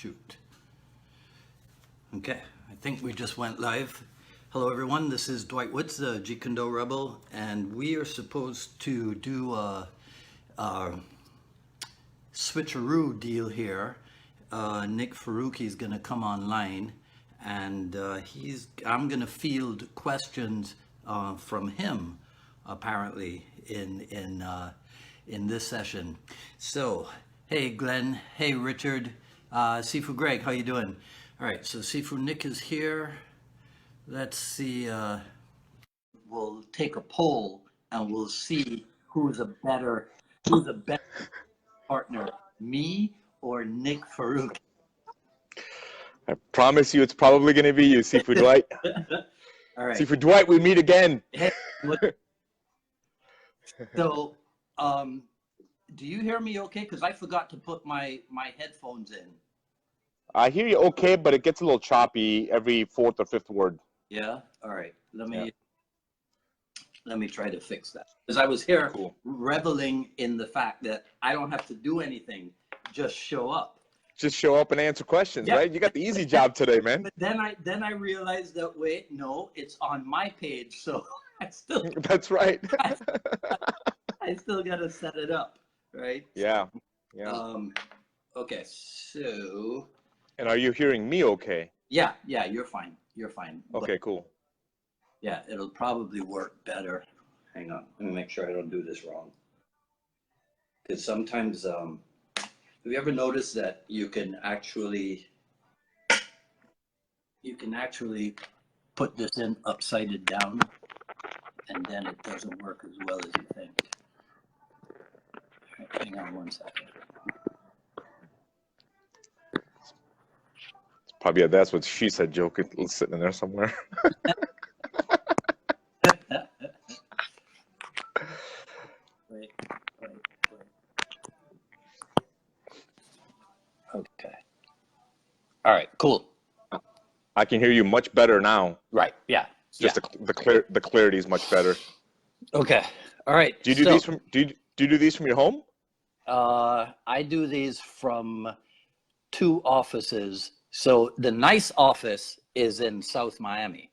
Shoot. Okay, I think we just went live. Hello everyone, this is Dwight Woods, the Jeet Kune Do Rebel, and we are supposed to do a switcheroo deal here. Nik Farooqi is going to come online, and I'm going to field questions from him, apparently, in this session. So, hey Glenn, hey Richard, Sifu Greg, how you doing? All right, so Sifu Nik is here. Let's see. We'll take a poll and we'll see who's a better partner, me or Nik Farooqi. I promise you, it's probably going to be you, Sifu Dwight. All right. Sifu Dwight, we meet again. Hey, so, do you hear me okay? Because I forgot to put my headphones in. I hear you okay, but it gets a little choppy every fourth or fifth word. Yeah. All right. Let me try to fix that. Because I was here reveling in the fact that I don't have to do anything, just show up. Just show up and answer questions, right? You got the easy job today, man. But then I realized that wait, no, it's on my page, so I still. That's right. I still gotta set it up, right? Yeah. Yeah. Okay. So. And are you hearing me okay? Yeah. You're fine. You're fine. Okay. Cool. Yeah, it'll probably work better. Hang on, let me make sure I don't do this wrong. Because sometimes, have you ever noticed that you can actually put this in upside down, and then it doesn't work as well as you think. All right, hang on one second. Probably that's what she said joke sitting in there somewhere. Wait. Okay. All right, cool. I can hear you much better now. Right, yeah. Just the clarity is much better. Okay. All right. Do you do these from do you do these from your home? I do these from 2 offices. So the nice office is in South Miami,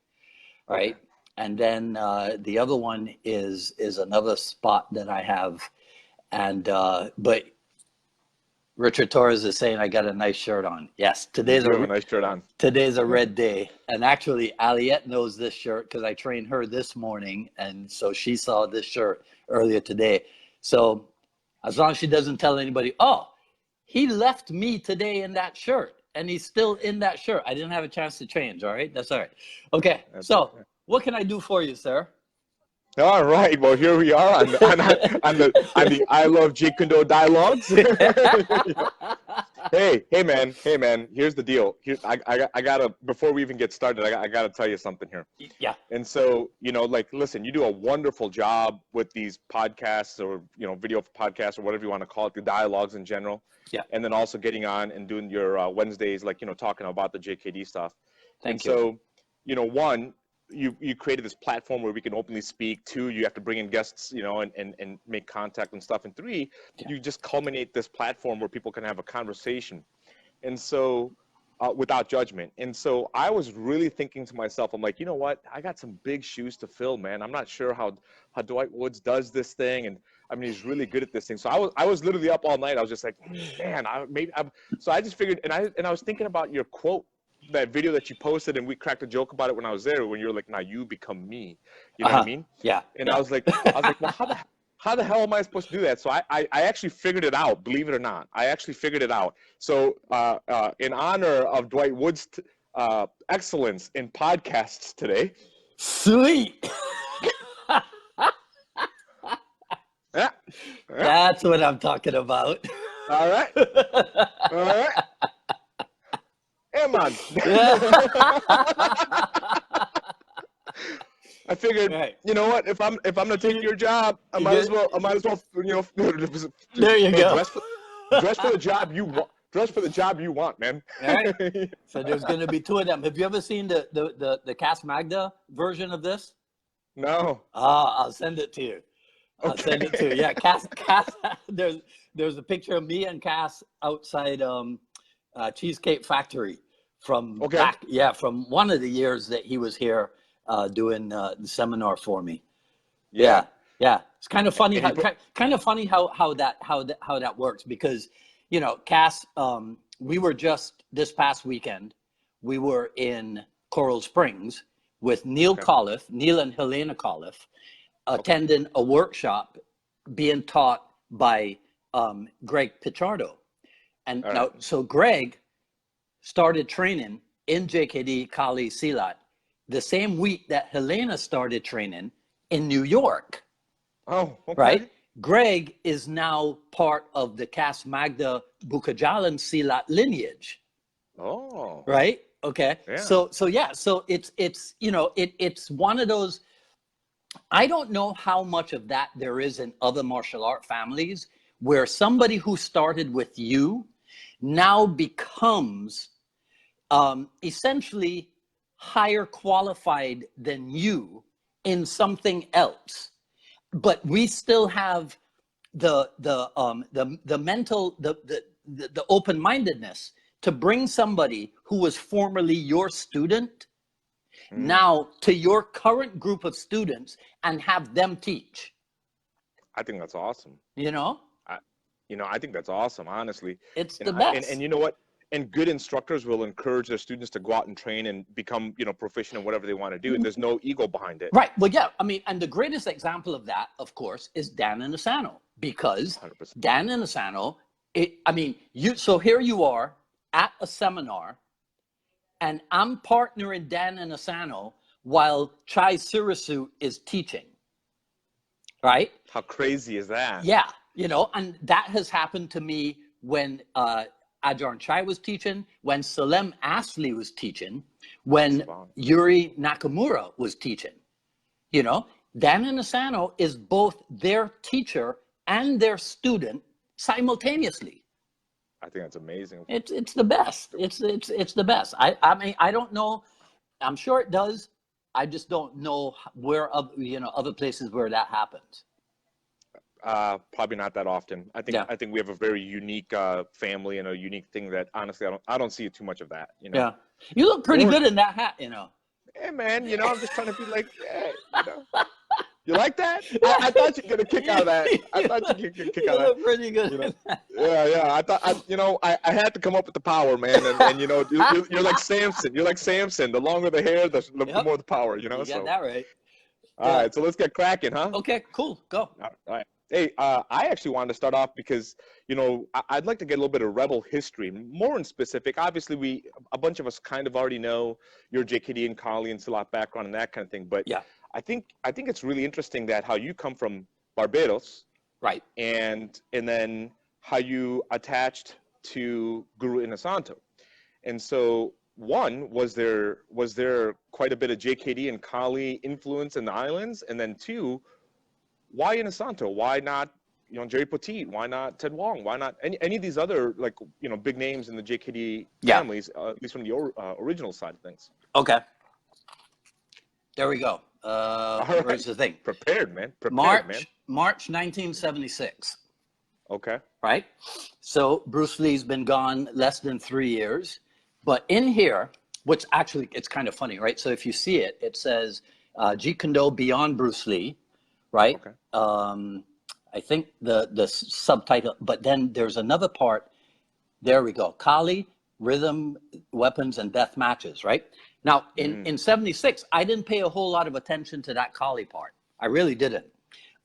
right? And then the other one is another spot that I have. And but Richard Torres is saying I got a nice shirt on. Yes, today's a nice shirt on. Today's a red day. And actually, Aliette knows this shirt because I trained her this morning, and so she saw this shirt earlier today. So as long as she doesn't tell anybody, oh, he left me today in that shirt. And he's still in that shirt. I didn't have a chance to change. All right. That's all right. Okay. So what can I do for you, sir? All right. Well, here we are on the I Love Jeet Kune Do dialogues. Hey, man. Here's the deal. I gotta, before we even get started, I gotta tell you something here. Yeah. And so, listen, you do a wonderful job with these podcasts or, video podcasts or whatever you want to call it, the dialogues in general. Yeah. And then also getting on and doing your Wednesdays, talking about the JKD stuff. Thank you. So, one, you created this platform where we can openly speak. 2, you have to bring in guests, and make contact and stuff. And 3, you just culminate this platform where people can have a conversation. And so, without judgment. And so I was really thinking to myself, I'm like, you know what? I got some big shoes to fill, man. I'm not sure how Dwight Woods does this thing. And I mean, he's really good at this thing. So I was literally up all night. I was just like, man, so I just figured, and I was thinking about your quote, that video that you posted, and we cracked a joke about it when I was there, when you're like, now you become me. You know what I mean? Yeah. And I was like, well, how the hell am I supposed to do that? So I actually figured it out, believe it or not. I actually figured it out. So in honor of Dwight Woods' excellence in podcasts today. Sweet. Yeah. That's what I'm talking about. All right. Hey, man. I figured, you know what? If I'm gonna take your job, I might as well. There you go. Dress for the job you want. Dress for the job you want, man. All right. So there's going to be 2 of them. Have you ever seen the Cas Magda version of this? No. I'll send it to you. I'll send it to you. Yeah, Cass. There's a picture of me and Cass outside Cheesecake Factory from Okay. back, yeah, from one of the years that he was here doing the seminar for me. Yeah, yeah. It's kind of funny And he how how that works because, you know, Cass, we were just this past weekend, we were in Coral Springs with Neil Colliff, Neil and Helena Colliff, attending a workshop being taught by Greg Pichardo. And now, so Greg started training in JKD Kali Silat the same week that Helena started training in New York. Oh, okay. Right? Greg is now part of the Cas Magda Bukajalan Silat lineage. Oh. Right? Okay. Yeah. So it's you know, it's one of those. I don't know how much of that there is in other martial art families where somebody who started with you now becomes essentially higher qualified than you in something else, but we still have the mental the open-mindedness to bring somebody who was formerly your student now to your current group of students and have them teach. I think that's awesome. You know, I think that's awesome. Honestly, it's the best. And you know what? And good instructors will encourage their students to go out and train and become, proficient in whatever they want to do. There's no ego behind it. Right. Well, yeah. I mean, and the greatest example of that, of course, is Dan Inosanto, because 100%. Dan Inosanto, so here you are at a seminar, and I'm partnering Dan Inosanto while Chai Surisu is teaching. Right? How crazy is that? Yeah. And that has happened to me when Ajarn Chai was teaching, when Salem Asli was teaching, when Yuri Nakamura was teaching. Dan Inosanto is both their teacher and their student simultaneously. I think that's amazing. It's the best. It's the best. I mean, I don't know. I'm sure it does. I just don't know where other places where that happens. Probably not that often. I think we have a very unique family and a unique thing that honestly I don't see too much of that. Yeah, you look pretty good in that hat. Hey man, I'm just trying to be like, hey, You like that? I thought you'd get a kick out of that. I thought you'd get a kick out of that. You look pretty good. Yeah. I thought I had to come up with the power, man. And you're like Samson. You're like Samson. The longer the hair, the more the power. You got that right. All right, so let's get cracking, huh? Okay, cool. Go. All right. Hey, I actually wanted to start off because, I'd like to get a little bit of Rebel history, more in specific. Obviously, a bunch of us kind of already know your JKD and Kali and Silat background and that kind of thing. But yeah, I think it's really interesting that how you come from Barbados, right, and then how you attached to Guru Inosanto. And so, one, was there quite a bit of JKD and Kali influence in the islands? And then two, why Inosanto? Why not, Jerry Poteet? Why not Ted Wong? Why not any of these other, big names in the JKD families, at least from the original side of things? Okay. There we go. Right. Where's the thing? Prepared, man. March 1976. Okay. Right? So Bruce Lee's been gone less than 3 years. But in here, it's kind of funny, right? So if you see it, it says Jeet Kune Do Beyond Bruce Lee. Right. Okay. I think the subtitle, but then there's another part. There we go. Kali, Rhythm, Weapons, and Death Matches. Right. Now in 76, I didn't pay a whole lot of attention to that Kali part. I really didn't.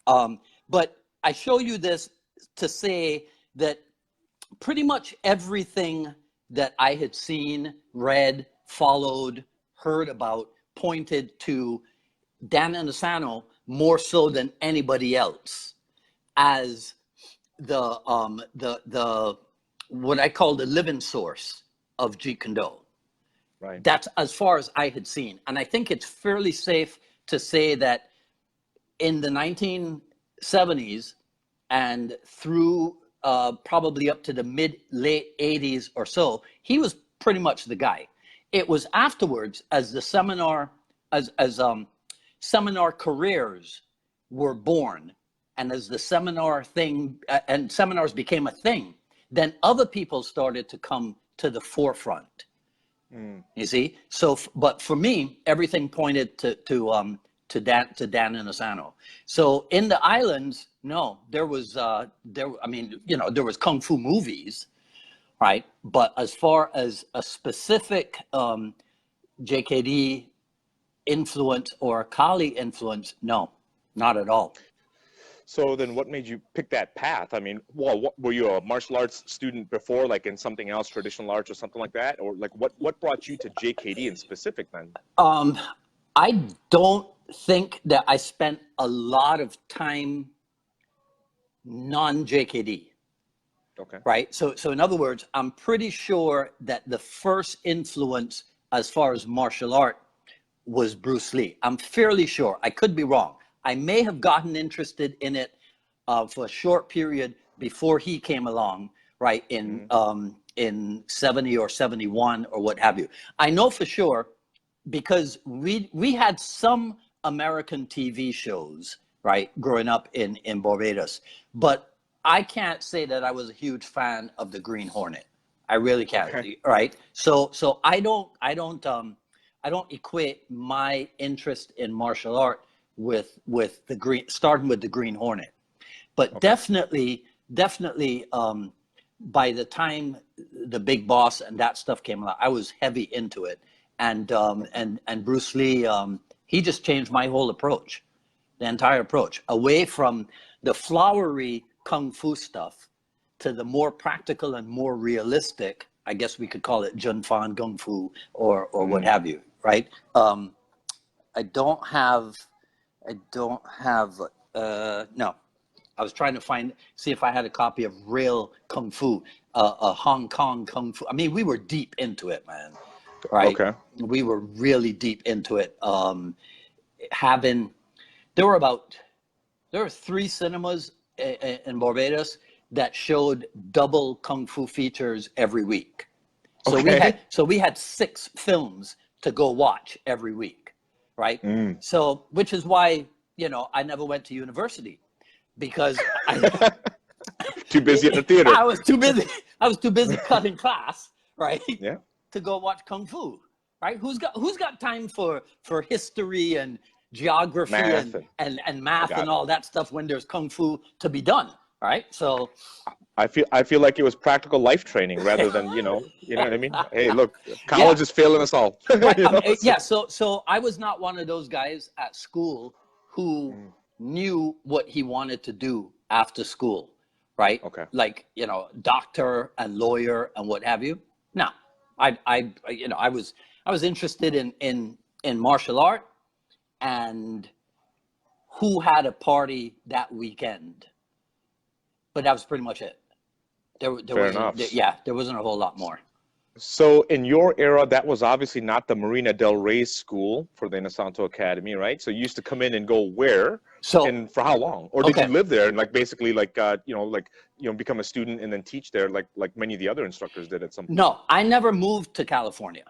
But I show you this to say that pretty much everything that I had seen, read, followed, heard about pointed to Dan Inosanto more so than anybody else as the what I call the living source of Jeet Kune Do. Right. That's as far as I had seen. And I think it's fairly safe to say that in the 1970s and through probably up to the late 80s or so, he was pretty much the guy. It was afterwards as the seminar careers were born, and as the seminar thing and seminars became a thing, then other people started to come to the forefront. You see, so but for me, everything pointed to Dan Inosanto. So in the islands, no, there was I mean, you know, there was kung fu movies, right? But as far as a specific JKD influence or Kali influence, no, not at all. So then what made you pick that path? I mean, well, were you a martial arts student before, like in something else, traditional arts or something like that? Or like what brought you to JKD in specific then? I don't think that I spent a lot of time non-JKD. Okay. Right? So in other words, I'm pretty sure that the first influence as far as martial art was Bruce Lee. I'm fairly sure. I could be wrong. I may have gotten interested in it for a short period before he came along, right, in 70 or 71 or what have you. I know for sure because we had some American TV shows, right, growing up in Barbados, but I can't say that I was a huge fan of the Green Hornet. I really can't, okay. Right? So I don't equate my interest in martial art with the green, starting with the Green Hornet, but okay. definitely by the time the Big Boss and that stuff came out, I was heavy into it, and Bruce Lee, he just changed my whole approach, the entire approach, away from the flowery kung fu stuff to the more practical and more realistic, I guess we could call it Jun Fan Kung Fu or what have you, right? I don't have, no. I was trying to see if I had a copy of real Kung Fu, Hong Kong Kung Fu. I mean, we were deep into it, man, right? Okay. We were really deep into it. There were 3 cinemas in Barbados that showed double Kung Fu features every week. So okay. we had 6 films to go watch every week, right? So, which is why, you know, I never went to university because too busy at the theater. I was too busy cutting class, right? Yeah. To go watch Kung Fu, right? Who's got time for history and geography and math and all that stuff when there's Kung Fu to be done, right? So I feel like it was practical life training rather than, you know what I mean? Hey, look, college is failing us all. Right. Yeah, so I was not one of those guys at school who knew what he wanted to do after school, right? Okay. Like, you know, doctor and lawyer and what have you. No. I was interested in martial art and who had a party that weekend. But that was pretty much it. There wasn't a whole lot more. So in your era, that was obviously not the Marina Del Rey school for the Inosanto Academy, right? So you used to come in and go where? And for how long? Or did you live there and basically become a student and then teach there like many of the other instructors did at some point? No, I never moved to California,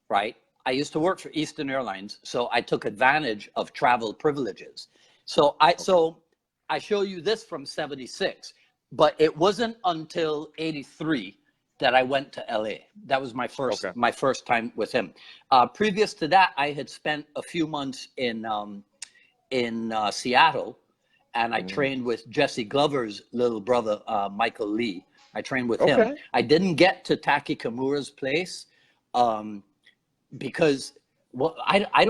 right? I used to work for Eastern Airlines, so I took advantage of travel privileges. So I show you this from 76, but it wasn't until 83 that I went to LA. That was my first time with him. Previous to that, I had spent a few months in Seattle, and I trained with Jesse Glover's little brother, Michael Lee. I trained with him. I didn't get to Taki Kimura's place because, well, I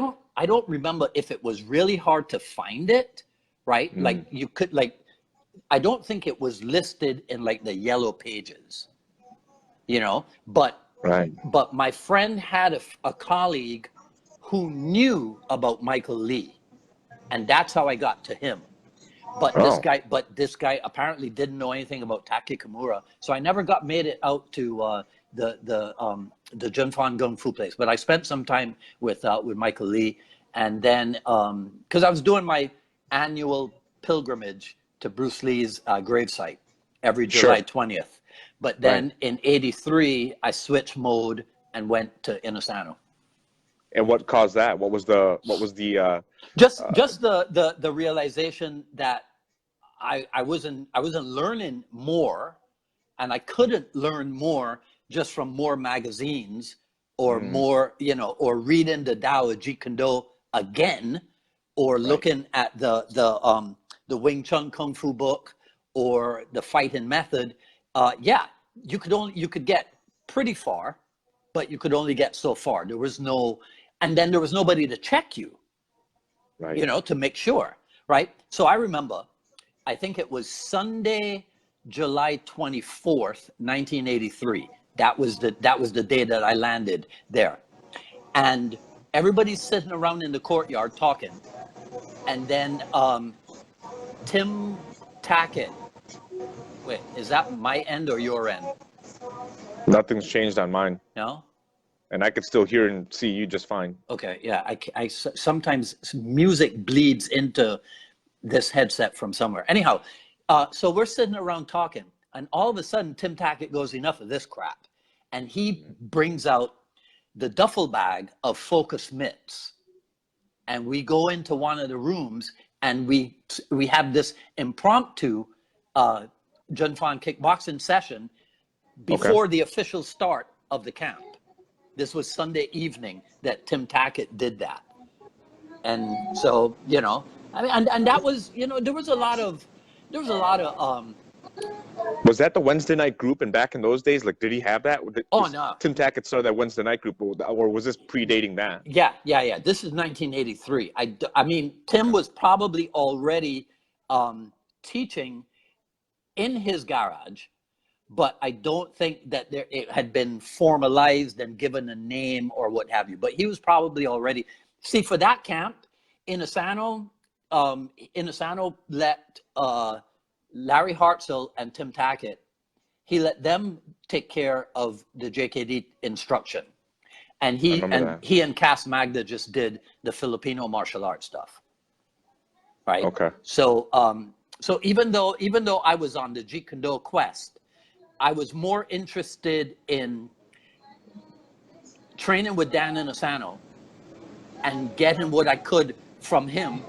don't remember if it was really hard to find it, right? Like you could I don't think it was listed in like the yellow pages, you know, but my friend had a colleague who knew about Michael Lee, and that's how I got to him. But this guy apparently didn't know anything about Taki Kimura, so I never made it out to the Jun Fan Kung Fu place. But I spent some time with Michael Lee, and then because I was doing my annual pilgrimage to Bruce Lee's gravesite every July 20th. But then in 83, I switched mode and went to Inosanto. And what caused that? What was the just the realization that I wasn't learning more, and I couldn't learn more just from more magazines or more, you know, or reading the Tao of Jeet Kune Do again, or looking at the Wing Chun Kung Fu book or the fighting method. Yeah, you could get pretty far, but you could only get so far. There was no, and then there was nobody to check you, you know, to make sure, right? So I remember, I think it was Sunday, July 24th, 1983. That was the day that I landed there. And everybody's sitting around in the courtyard talking. And then Tim Tackett, wait, is that my end or your end? Nothing's changed on mine. No? And I could still hear and see you just fine. Okay, yeah. I sometimes music bleeds into this headset from somewhere. Anyhow, so we're sitting around talking, and all of a sudden Tim Tackett goes, enough of this crap. And he brings out the duffel bag of focus mitts. And we go into one of the rooms, and we have this impromptu Jun Fan kickboxing session before the official start of the camp. This was Sunday evening that Tim Tackett did that. And so, you know, I mean, and that was, you know, there was a lot of Was that the Wednesday night group? And back in those days, like, did he have that? no. Tim Tackett started that Wednesday night group, or was this predating that? Yeah. This is 1983. I mean, Tim was probably already teaching in his garage, but I don't think that it had been formalized and given a name or what have you. But he was probably already, see, for that camp, Inasano let Larry Hartzell and Tim Tackett, he let them take care of the JKD instruction. And he and Cass Magda just did the Filipino martial arts stuff. Right? Okay. So so even though I was on the Jeet Kune Do quest, I was more interested in training with Dan Inasano and getting what I could from him,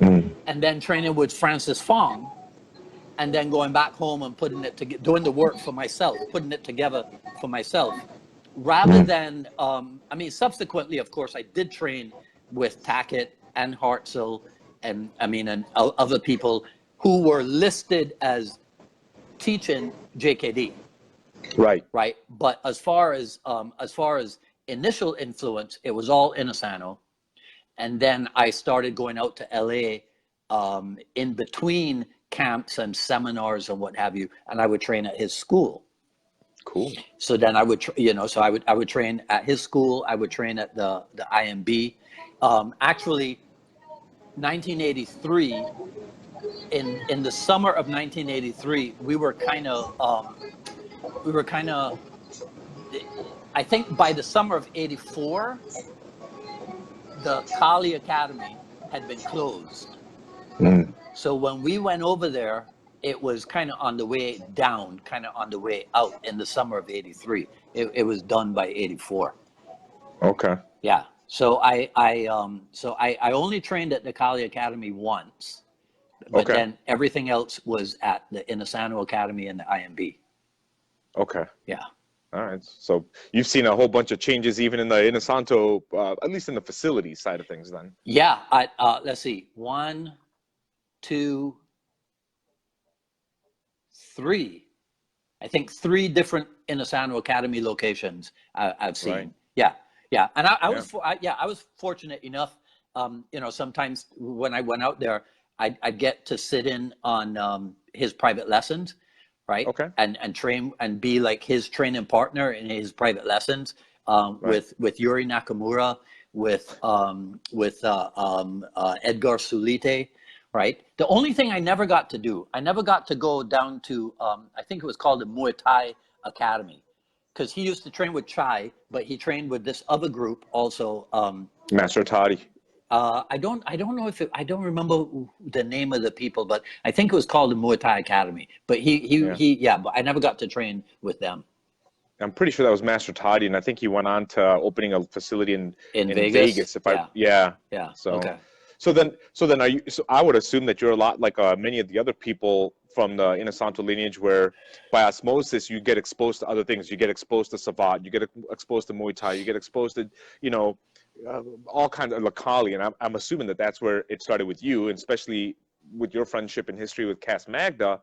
and then training with Francis Fong, and then going back home and putting it together, doing the work for myself, putting it together for myself, rather than, I mean, subsequently, of course, I did train with Tackett and Hartzell and other people who were listed as teaching JKD. Right. But as far as initial influence, it was all Inasano. And then I started going out to LA in between camps and seminars and what have you, and I would train at his school. Cool. So then I would, I would train at his school. I would train at the IMB. Actually, 1983. In the summer of 1983, we were kind of. I think by the summer of '84, the Kali Academy had been closed. So when we went over there, it was kind of on the way down, kind of on the way out in the summer of '83. It was done by '84. Okay. Yeah. So I only trained at the Kali Academy once, but then everything else was at the Inasano Academy and the IMB. Okay. Yeah. All right. So you've seen a whole bunch of changes even in the Inasanto, at least in the facility side of things then. Yeah. Let's see. 1, 2, 3. I think 3 different Inasano Academy locations I've seen. Right. Yeah. Yeah. And I was fortunate enough, sometimes when I went out there, I'd get to sit in on his private lessons. Right. Okay. And train and be like his training partner in his private lessons, with Yuri Nakamura, with Edgar Sulite. Right. The only thing I never got to do, I never got to go down to, I think it was called the Muay Thai Academy, because he used to train with Chai, but he trained with this other group also. Master Toddy. I don't know I don't remember the name of the people, but I think it was called the Muay Thai Academy. But but I never got to train with them. I'm pretty sure that was Master Toddy, and I think he went on to opening a facility in Vegas. So then are you? So I would assume that you're a lot like many of the other people from the Inasanto lineage, where by osmosis you get exposed to other things. You get exposed to Savat, you get exposed to Muay Thai, you get exposed to, you know, all kinds of Lakali, and I'm assuming that that's where it started with you, and especially with your friendship and history with Cass Magda.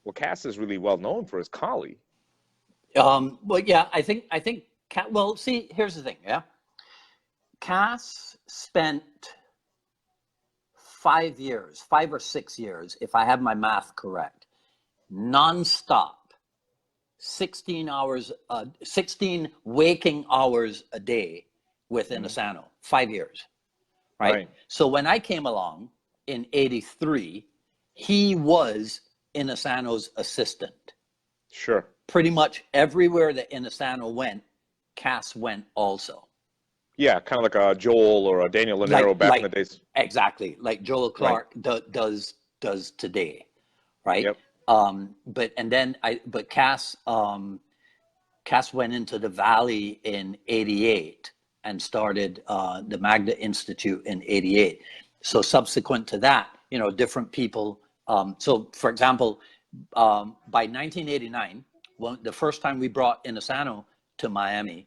Well, Cass is really well known for his Kali. Well, yeah, I think, well, see, here's the thing, yeah. Cass spent 5 years, 5 or 6 years, if I have my math correct, nonstop, 16 hours, 16 waking hours a day with Inasano, 5 years, right? So when I came along in 83, he was Inasano's assistant. Sure. Pretty much everywhere that Inasano went, Cass went also. Yeah, kind of like a Joel or a Daniel Lanero back in the days. Exactly, like Joel Clark does today, right? Yep. But Cass went into the Valley in '88 and started the Magda Institute in '88. So subsequent to that, you know, different people. So, for example, by 1989, when the first time we brought Inasano to Miami,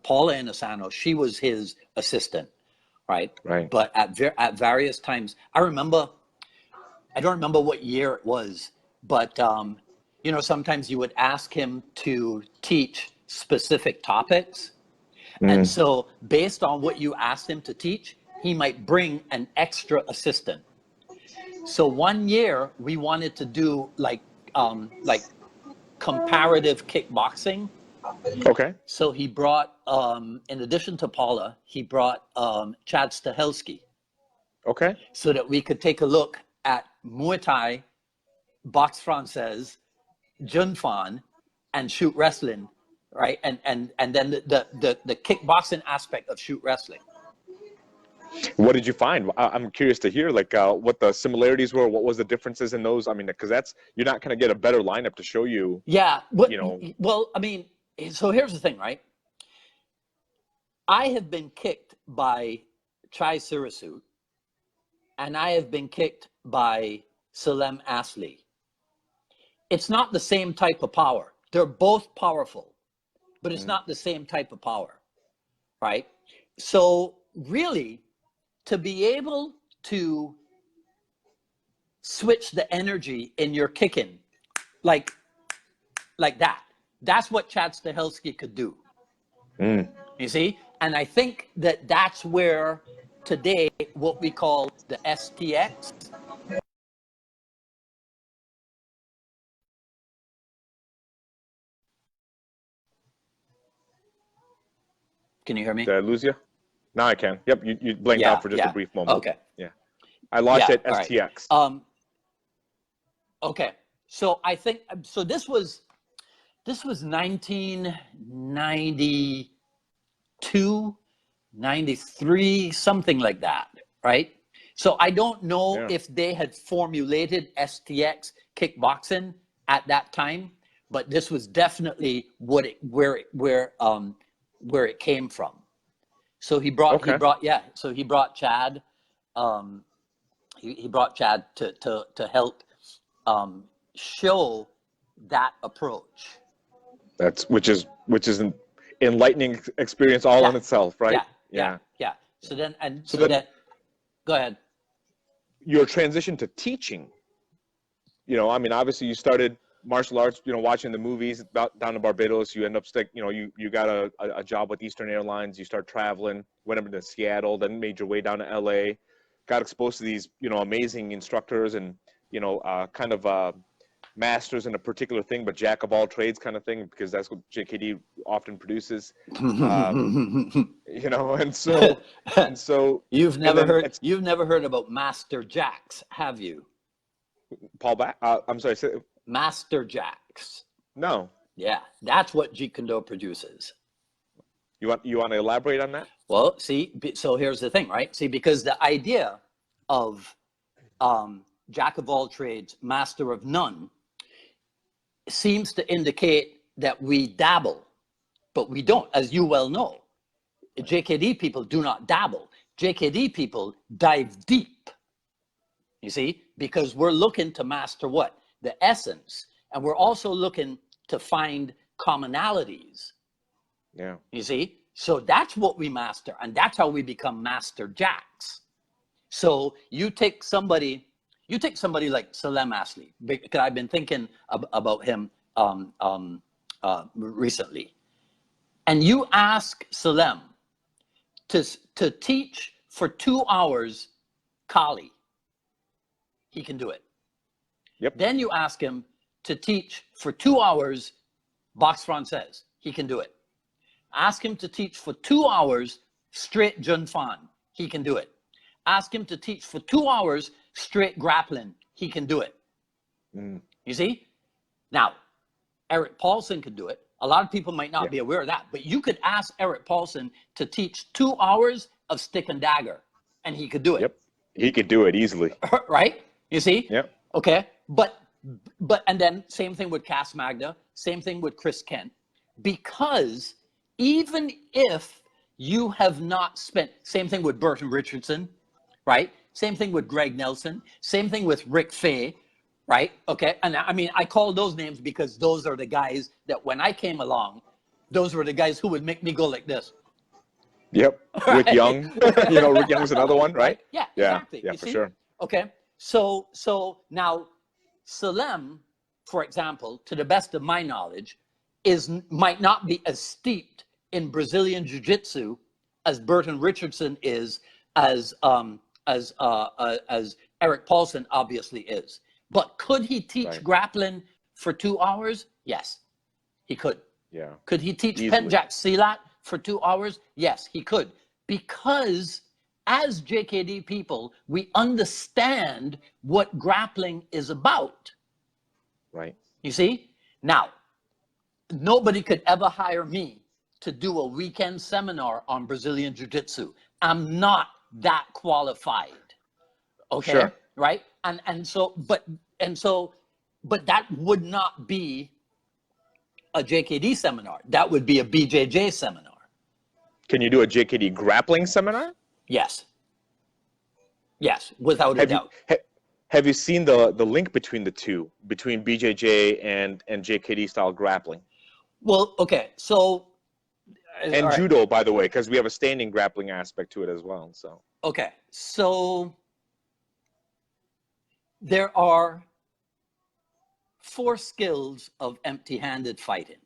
Paula Inasano, she was his assistant, right? Right. But at various times, I don't remember what year it was, but you know, sometimes you would ask him to teach specific topics, and so based on what you asked him to teach, he might bring an extra assistant. So one year we wanted to do like comparative kickboxing. Okay. So he brought, in addition to Paula, he brought Chad Stahelski. Okay. So that we could take a look at Muay Thai, boxe française, Junfan, and shoot wrestling, right? And then the kickboxing aspect of shoot wrestling. What did you find? I'm curious to hear, like, what the similarities were. What was the differences in those? I mean, because you're not going to get a better lineup to show you. Yeah. You know. Well, I mean, so here's the thing, right? I have been kicked by Chai Sirisu, and I have been kicked by Salem Asli. It's not the same type of power. They're both powerful, but it's not the same type of power, right? So really, to be able to switch the energy in your kicking, like that, that's what Chad Stahelski could do. You see? And I think that that's where today, what we call the STX. Can you hear me? Did I lose you? Now I can. Yep, you blanked out for just a brief moment. Okay. Yeah. I lost it at STX. Right. Okay. So I think, so this was 1992, 93, something like that, right? So I don't know if they had formulated STX kickboxing at that time, but this was definitely where it came from. So he brought Chad. He brought Chad to help show that approach. Which is an enlightening experience all on itself, right? Yeah. So then go ahead. Your transition to teaching, you know, I mean, obviously you started martial arts, you know, watching the movies down in Barbados. You end up you got a job with Eastern Airlines. You start traveling, went up to Seattle, then made your way down to LA, got exposed to these, you know, amazing instructors and, you know, kind of masters in a particular thing, but jack of all trades kind of thing, because that's what JKD often produces. You know, and so you've never heard about Master Jacks, have you? Paul back. I'm sorry. Master Jacks. No. Yeah, that's what Jeet Kune Do produces. You want to elaborate on that? Well, see, so here's the thing, right? See, because the idea of jack of all trades, master of none, seems to indicate that we dabble, but we don't, as you well know. JKD people do not dabble. JKD people dive deep, you see, because we're looking to master what? the essence, and we're also looking to find commonalities. Yeah. You see? So that's what we master, and that's how we become master jacks. So you take somebody like Salem Asli, because I've been thinking about him recently. And you ask Salem to teach for 2 hours Kali. He can do it. Yep. Then you ask him to teach for 2 hours Boxe Française. He can do it. Ask him to teach for 2 hours straight Jun Fan. He can do it. Ask him to teach for 2 hours straight grappling. He can do it. You see? Now, Eric Paulson could do it. A lot of people might not be aware of that, but you could ask Eric Paulson to teach 2 hours of stick and dagger, and he could do it. Yep. He could do it easily. Right? You see? Yep. Okay. But and then same thing with Cass Magda, same thing with Chris Kent, because even if you have not spent, same thing with Burton Richardson, right? Same thing with Greg Nelson, same thing with Rick Fay, right? Okay. And I mean, I call those names because those are the guys that when I came along, those were the guys who would make me go like this. Yep. Right. Rick Young, Rick Young's another one, right? Yeah, Yeah, exactly. yeah, You for see? sure. Okay. So now Salem, for example, to the best of my knowledge, might not be as steeped in Brazilian Jiu-Jitsu as Burton Richardson is, as Eric Paulson obviously is. But could he teach grappling for 2 hours? Yes, he could. Yeah. Could he teach Easily. Penjak Silat for 2 hours? Yes, he could. Because as JKD people, we understand what grappling is about. Right. You see? Now, nobody could ever hire me to do a weekend seminar on Brazilian Jiu-Jitsu. I'm not that qualified. Okay? Sure. Right? And so that would not be a JKD seminar. That would be a BJJ seminar. Can you do a JKD grappling seminar? Yes. Yes, without a doubt. Have you seen the link between the two, between BJJ and JKD style grappling? Well, okay, so and judo, by the way, because we have a standing grappling aspect to it as well. So okay, so there are 4 skills of empty-handed fighting.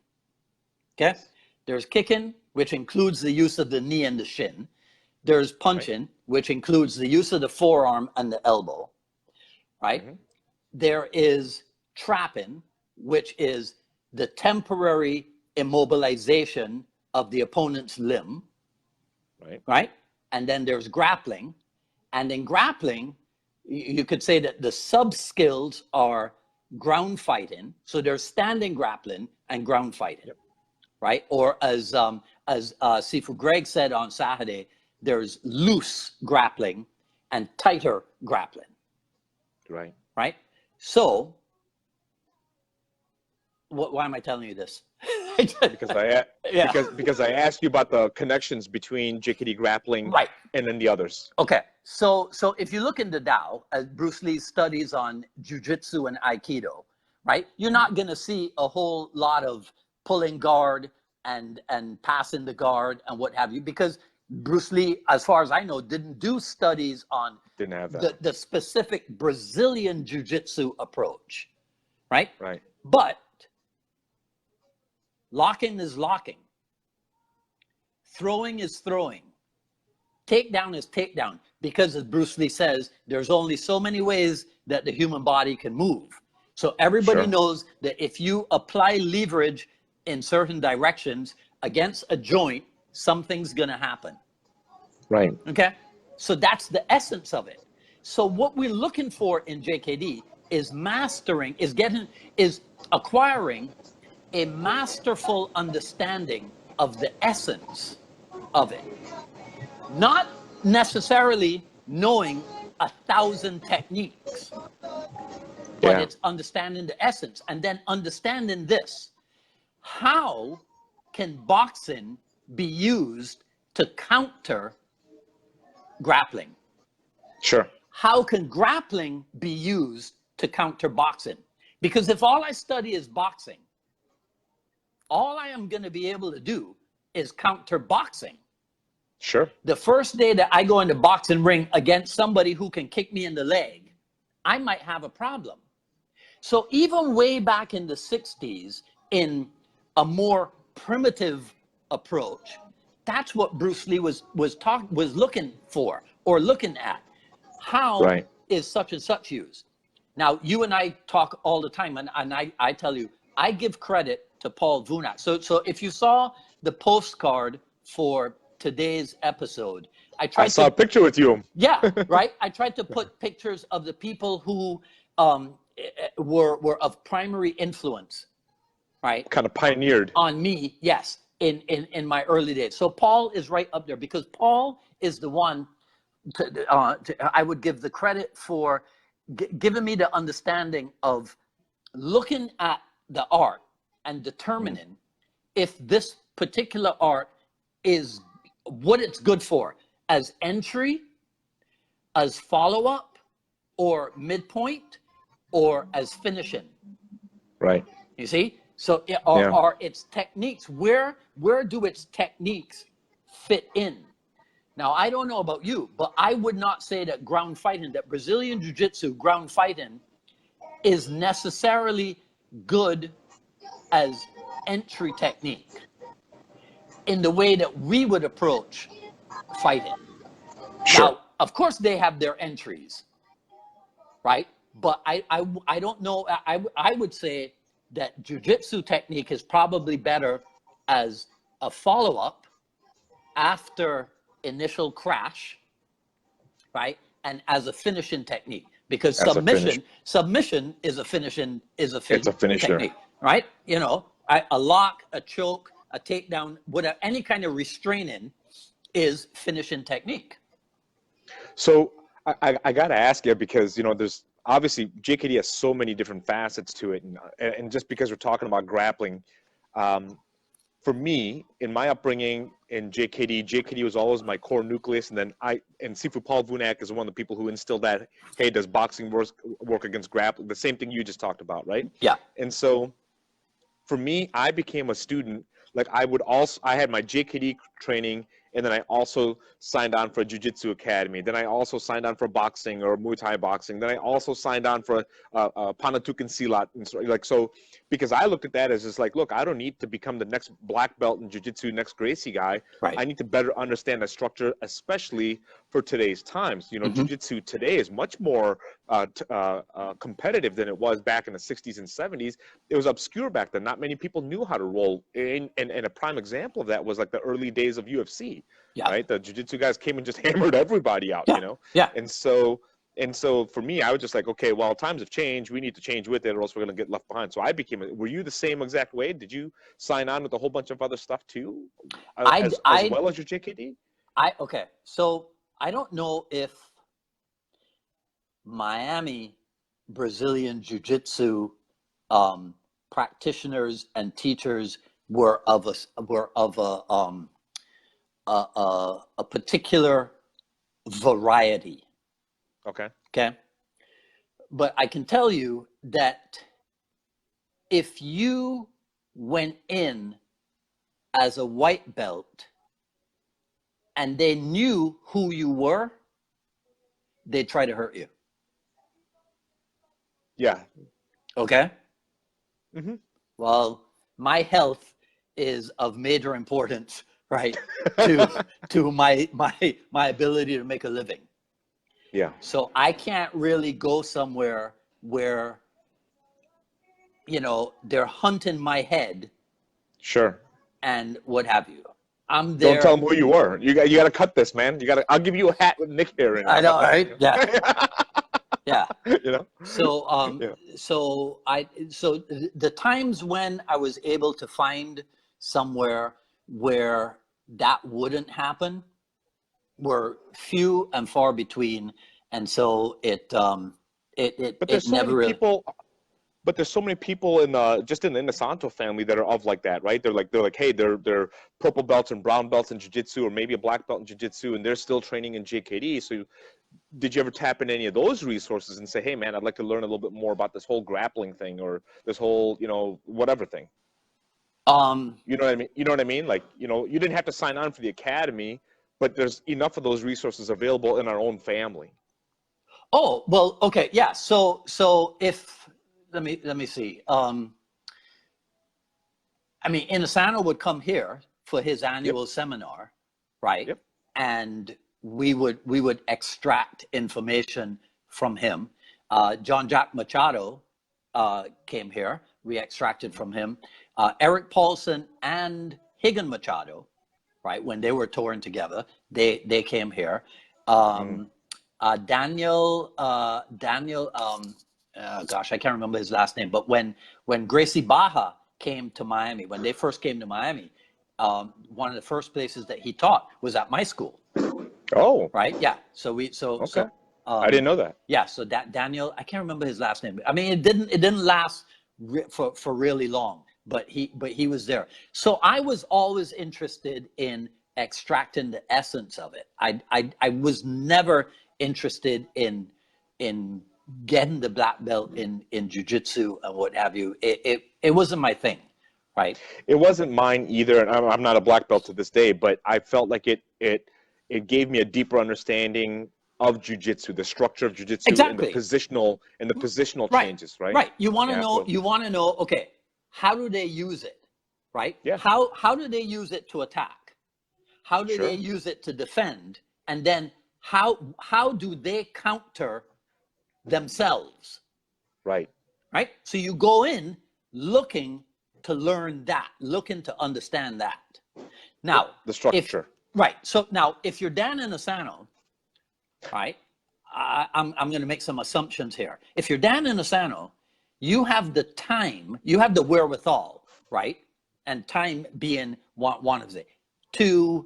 Okay, there's kicking, which includes the use of the knee and the shin. There's punching, which includes the use of the forearm and the elbow. Right? Mm-hmm. There is trapping, which is the temporary immobilization of the opponent's limb. Right? And then there's grappling. And in grappling, you could say that the sub-skills are ground fighting. So there's standing grappling and ground fighting. Yep. Right? Or as Sifu Greg said on Saturday, there's loose grappling and tighter grappling. Right. So, why am I telling you this? because I asked you about the connections between JKD grappling and then the others. Okay. So if you look into Tao, as Bruce Lee's studies on Jiu-Jitsu and Aikido, right, you're not going to see a whole lot of pulling guard and passing the guard and what have you, because Bruce Lee, as far as I know, didn't do studies on the specific Brazilian Jiu-Jitsu approach, right? Right. But locking is locking. Throwing is throwing. Takedown is takedown. Because as Bruce Lee says, there's only so many ways that the human body can move. So everybody knows that if you apply leverage in certain directions against a joint, something's going to happen. Right. Okay. So that's the essence of it. So what we're looking for in JKD is acquiring a masterful understanding of the essence of it. Not necessarily knowing 1,000 techniques, but it's understanding the essence, and then understanding this. How can boxing be used to counter grappling? Sure. How can grappling be used to counter boxing? Because if all I study is boxing, all I am going to be able to do is counter boxing. Sure. The first day that I go in the boxing ring against somebody who can kick me in the leg, I might have a problem. So even way back in the 60s, in a more primitive approach, that's what Bruce Lee was looking for or looking at. How is such and such used? Now, you and I talk all the time, and I tell you, I give credit to Paul Vunak. So if you saw the postcard for today's episode, I saw a picture with you. Yeah, right. I tried to put pictures of the people who were of primary influence, right? Kind of pioneered on me, yes, in my early days. So Paul is right up there because Paul is the one I would give the credit for giving me the understanding of looking at the art and determining if this particular art is what it's good for as entry, as follow-up, or midpoint, or as finishing. Right. You see? So are its techniques, where do its techniques fit in? Now, I don't know about you, but I would not say that ground fighting, that Brazilian Jiu-Jitsu ground fighting is necessarily good as entry technique in the way that we would approach fighting. Sure. Now, of course, they have their entries, right? But I don't know. I would say that Jiu-Jitsu technique is probably better as a follow-up after initial crash, right? And as a finishing technique, because submission is a finishing technique, right? You know, a lock, a choke, a takedown, whatever, any kind of restraining is finishing technique. So I got to ask you, because, you know, there's obviously JKD has so many different facets to it. And just because we're talking about grappling, for me, in my upbringing in JKD was always my core nucleus. And then Sifu Paul Vunak is one of the people who instilled that, hey, does boxing work against grappling? The same thing you just talked about, right? Yeah. And so for me, I became a student. Like I had my JKD training, and then I also signed on for a Jiu-Jitsu academy. Then I also signed on for boxing or Muay Thai boxing. Then I also signed on for Panatukan Silat. And so, because I looked at that as just like, look, I don't need to become the next black belt in Jiu-Jitsu, next Gracie guy. Right. I need to better understand the structure, especially for today's times. You know, Jiu-Jitsu today is much more competitive than it was back in the 60s and 70s. It was obscure back then. Not many people knew how to roll. And a prime example of that was like the early days of UFC. Yeah. Right, the jiu-jitsu guys came and just hammered everybody out, you know. Yeah. And so for me, I was just like, okay, well, times have changed. We need to change with it, or else we're going to get left behind. So I became. Were you the same exact way? Did you sign on with a whole bunch of other stuff too, as well as your JKD? Okay. So I don't know if Miami Brazilian Jiu-Jitsu practitioners and teachers were of a particular variety. Okay. But I can tell you that if you went in as a white belt and they knew who you were, they'd try to hurt you. Yeah. Okay. Mm-hmm. Well, my health is of major importance, right, to my ability to make a living. Yeah. So I can't really go somewhere where, you know, they're hunting my head. Sure. And what have you. I'm there. Don't tell them who you were. You got to cut this, man. I'll give you a hat with Nik here. I know, right? Yeah. Yeah. You know. So so the times when I was able to find somewhere where that wouldn't happen were few and far between, and so it never really. But there's so many people in the Santo family that are of like that, right? They're like, hey, they're purple belts and brown belts in jiu-jitsu, or maybe a black belt in jiu-jitsu, and they're still training in JKD. So did you ever tap into any of those resources and say, hey man, I'd like to learn a little bit more about this whole grappling thing or this whole, you know, whatever thing? You know what I mean? You know what I mean? Like, you know, you didn't have to sign on for the academy, but there's enough of those resources available in our own family. Oh, well, okay, yeah. So if let me see. I mean, Inasano would come here for his annual seminar, right? Yep. And we would extract information from him. John Jack Machado came here. We extracted from him. Eric Paulson and Higan Machado, right? When they were touring together, they came here. Daniel, gosh, I can't remember his last name, but when Gracie Baja came to Miami, when they first came to Miami, one of the first places that he taught was at my school. Oh, right, yeah. Okay. I didn't know that. Yeah, so that Daniel, I can't remember his last name. I mean, it didn't last for really long, but he was there. So I was always interested in extracting the essence of it. I was never interested in getting the black belt in jiu-jitsu and what have you. It wasn't my thing, right? It wasn't mine either, and I'm not a black belt to this day, but I felt like it gave me a deeper understanding of jiu-jitsu, the structure of jiu-jitsu, Exactly. and the positional changes, right? Right. You want to know, okay, how do they use it, right? Yeah. How do they use it to attack? How do they use it to defend? And then how do they counter themselves? Right. Right. So you go in looking to learn that, looking to understand that. Now, the structure. Right. So now, if you're Dan Inosanto, right, I'm going to make some assumptions here. If you're Dan Inosanto, you have the time, you have the wherewithal, right? And time being one of the to,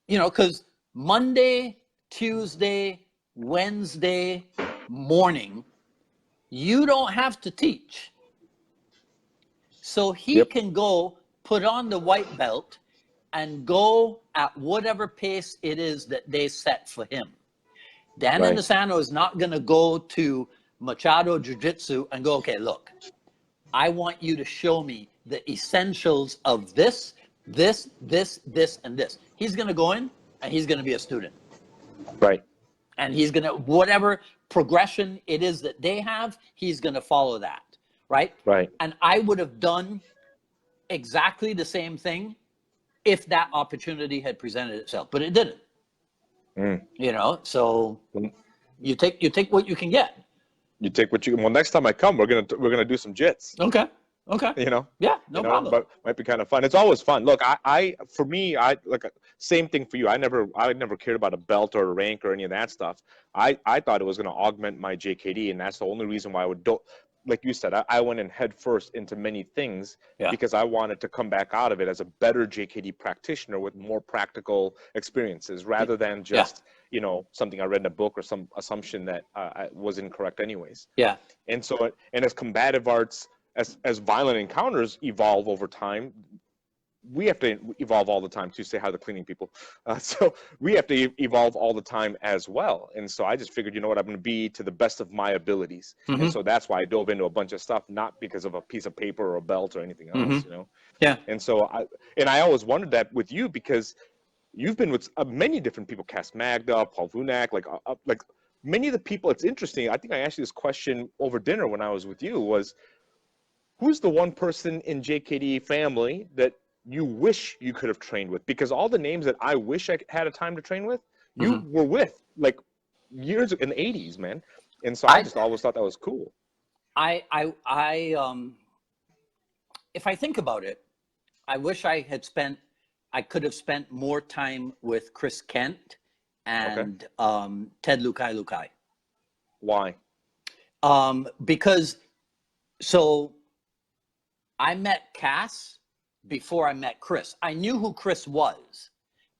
you know, because Monday, Tuesday, Wednesday morning, you don't have to teach. So he can go put on the white belt and go at whatever pace it is that they set for him. Dan Inosanto is not going to go to Machado Jiu-Jitsu and go, okay, look, I want you to show me the essentials of this, and this. He's going to go in and he's going to be a student. Right. And he's going to, whatever progression it is that they have, he's going to follow that. Right. Right. And I would have done exactly the same thing if that opportunity had presented itself, but it didn't. You know, so you take what you can get. You take what you. Well, next time I come, we're gonna do some jits. Okay. You know. Yeah. No problem. But might be kind of fun. It's always fun. Look, for me, like same thing for you. I never cared about a belt or a rank or any of that stuff. I thought it was gonna augment my JKD, and that's the only reason why I would do. Like you said, I went in head first into many things because I wanted to come back out of it as a better JKD practitioner with more practical experiences rather than just, you know, something I read in a book or some assumption that was incorrect anyways. Yeah. And so, and as combative arts, as violent encounters evolve over time, we have to evolve all the time to say hi to cleaning people. So we have to evolve all the time as well. And so I just figured, you know what, I'm going to be to the best of my abilities. And so that's why I dove into a bunch of stuff, not because of a piece of paper or a belt or anything else, you know? Yeah. And so I always wondered that with you because you've been with many different people, Cass Magda, Paul Vunak, like many of the people. It's interesting. I think I asked you this question over dinner when I was with you was, who's the one person in JKD family that you wish you could have trained with? Because all the names that I wish I had a time to train with, you were with like years in the 80s, man. And so I just always thought that was cool. If I think about it, I wish I could have spent more time with Chris Kent and Ted Lukai. Why? Because so I met Cass before I met Chris. I knew who Chris was,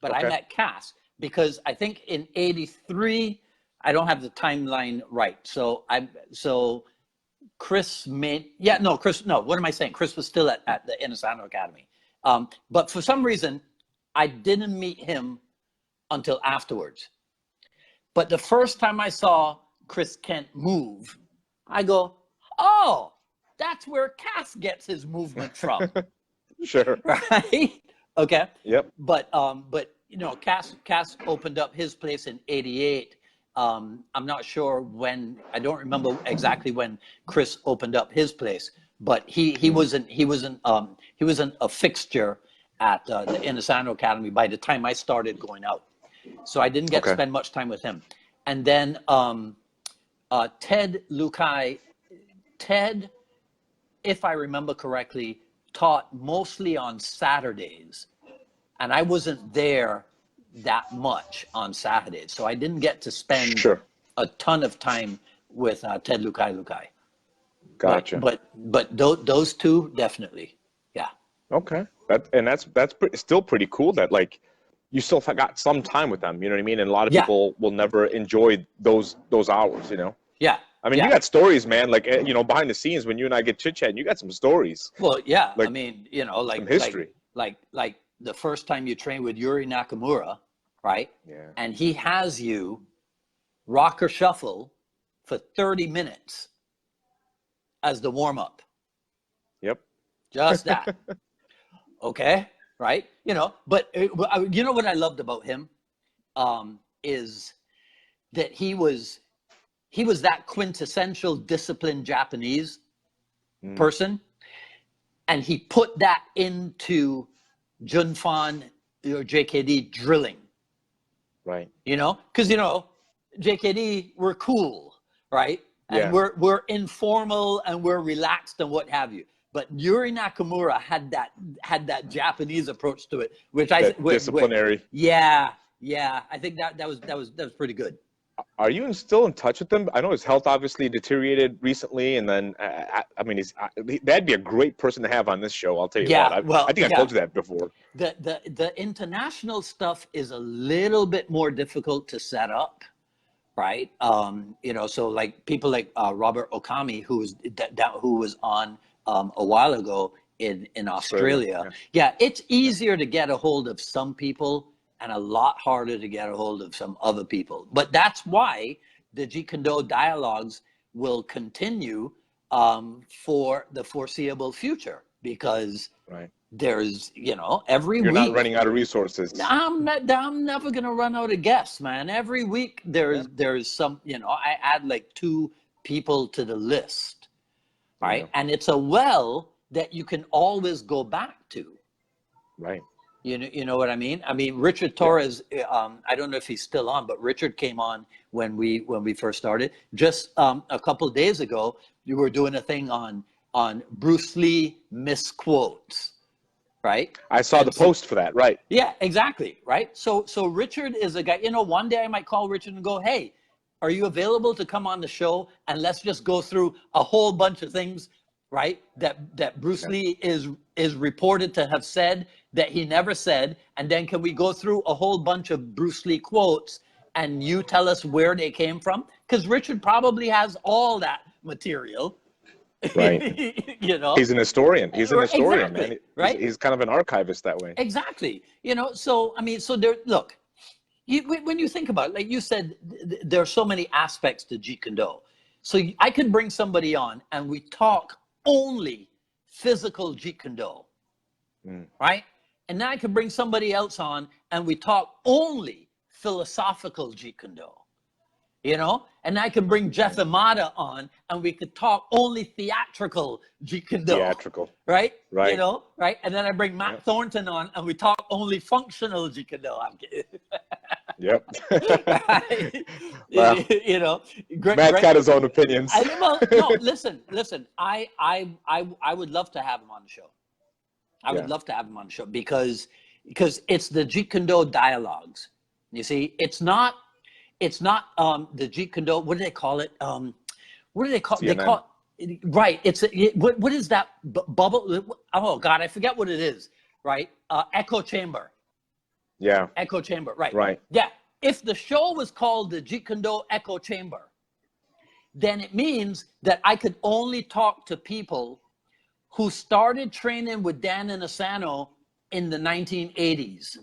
but I met Cass because I think in '83, I don't have the timeline right. So Chris what am I saying? Chris was still at the Inosanto Academy. But for some reason, I didn't meet him until afterwards. But the first time I saw Chris Kent move, I go, oh, that's where Cass gets his movement from. Sure. Right? Okay. Yep. But you know, Cass opened up his place in '88. I'm not sure when. I don't remember exactly when Chris opened up his place, but he wasn't a fixture at the Inasano Academy by the time I started going out. So I didn't get to spend much time with him. And then Ted Lukai, if I remember correctly, taught mostly on Saturdays. And I wasn't there that much on Saturdays. So I didn't get to spend a ton of time with Ted Lukai. Gotcha. But those two, definitely. Yeah. Okay. That's still pretty cool that like you still got some time with them, you know what I mean? And a lot of people will never enjoy those hours, you know? Yeah. I mean, you got stories, man, like, you know, behind the scenes when you and I get chit-chatting, you got some stories. Well, yeah. Like, I mean, you know, like some history. Like the first time you train with Yuri Nakamura, right? Yeah. And he has you rock or shuffle for 30 minutes as the warm-up. Yep. Just that. Okay, right? You know, but you know what I loved about him is that he was that quintessential disciplined Japanese person, and he put that into Junfan or JKD drilling. Right. You know, because you know, JKD, we're cool, right? And we're informal and we're relaxed and what have you. But Yuri Nakamura had that Japanese approach to it, which disciplinary. Yeah, I think that was pretty good. Are you still in touch with him? I know his health obviously deteriorated recently, and then I mean, that'd be a great person to have on this show. I'll tell you that. I think I told you that before. The international stuff is a little bit more difficult to set up, right? You know, so like people like Robert Okami, who was on a while ago in Australia. Yeah, it's easier to get a hold of some people and a lot harder to get a hold of some other people. But that's why the Jeet Kune Do dialogues will continue for the foreseeable future, because there's, you know, every week. You're not running out of resources. I'm never going to run out of guests, man. Every week there's some, you know, I add like 2 people to the list, right? Yeah. And it's a well that you can always go back to. Right. You know what I mean? I mean, Richard Torres, I don't know if he's still on, but Richard came on when we first started. Just a couple of days ago, you were doing a thing on Bruce Lee misquotes, right? I saw the post for that, right? Yeah, exactly, right? So Richard is a guy, you know, one day I might call Richard and go, hey, are you available to come on the show and let's just go through a whole bunch of things, right, that Bruce Lee is reported to have said that he never said, and then can we go through a whole bunch of Bruce Lee quotes and you tell us where they came from? Because Richard probably has all that material. Right. You know, he's an historian. He's an historian, exactly, man. Right. He's kind of an archivist that way. Exactly. You know, so I mean, so there. Look, when you think about it, like you said, there are so many aspects to Jeet Kune Do. So I could bring somebody on and we talk only physical Jeet Kune Do, right? And then I could bring somebody else on and we talk only philosophical Jeet Kune Do, you know? And I could bring Jeff Imada on and we could talk only theatrical Jeet Kune Do. Theatrical. Right? Right. You know, right? And then I bring Matt Thornton on and we talk only functional Jeet Kune Do. I'm kidding. Yep. Right? Well, you know, Matt's got his own opinions. Well, no, listen. I would love to have him on the show. I would love to have him on the show because it's the Jeet Kune Do dialogues. You see, it's not the Jeet Kune Do. What do they call it? What do they call? CNN. They call it, right. What is that bubble? Oh God, I forget what it is. Right, echo chamber. Yeah. Echo chamber. Right. Right. Yeah. If the show was called the Jeet Kune Do Echo Chamber, then it means that I could only talk to people who started training with Dan Inosanto in the 1980s.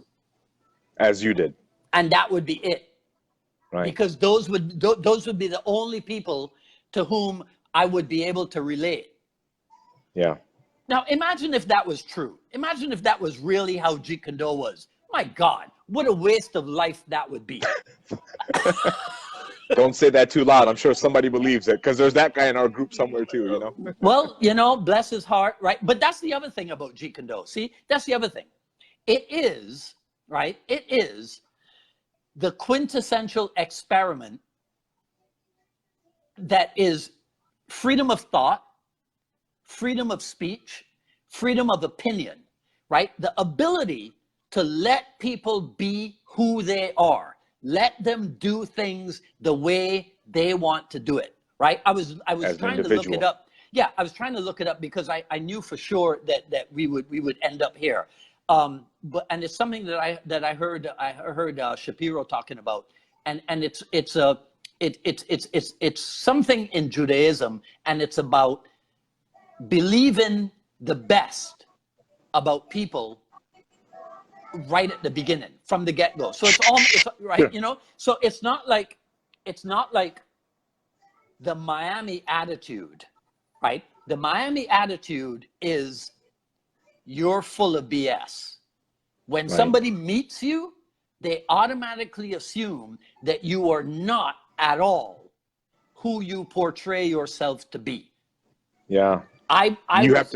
As you did. And that would be it. Right. Because those would be the only people to whom I would be able to relate. Yeah. Now, imagine if that was true. Imagine if that was really how Jeet Kune Do was. My God, what a waste of life that would be. Don't say that too loud. I'm sure somebody believes it, because there's that guy in our group somewhere too, you know? Well, bless his heart, right? But that's the other thing about Jeet Kune Do. See, that's the other thing. It is, right? It is the quintessential experiment that is freedom of thought, freedom of speech, freedom of opinion, right? The ability to let people be who they are. Let them do things the way they want to do it, right? I was trying to look it up. Yeah, I was trying to look it up because I knew for sure that we would end up here. And it's something that I heard Shapiro talking about, and it's something in Judaism, and it's about believing the best about people right at the beginning, from the get-go. So it's right, so it's not like the Miami attitude, right? The Miami attitude is you're full of BS. When somebody meets you, they automatically assume that you are not at all who you portray yourself to be. Yeah. You have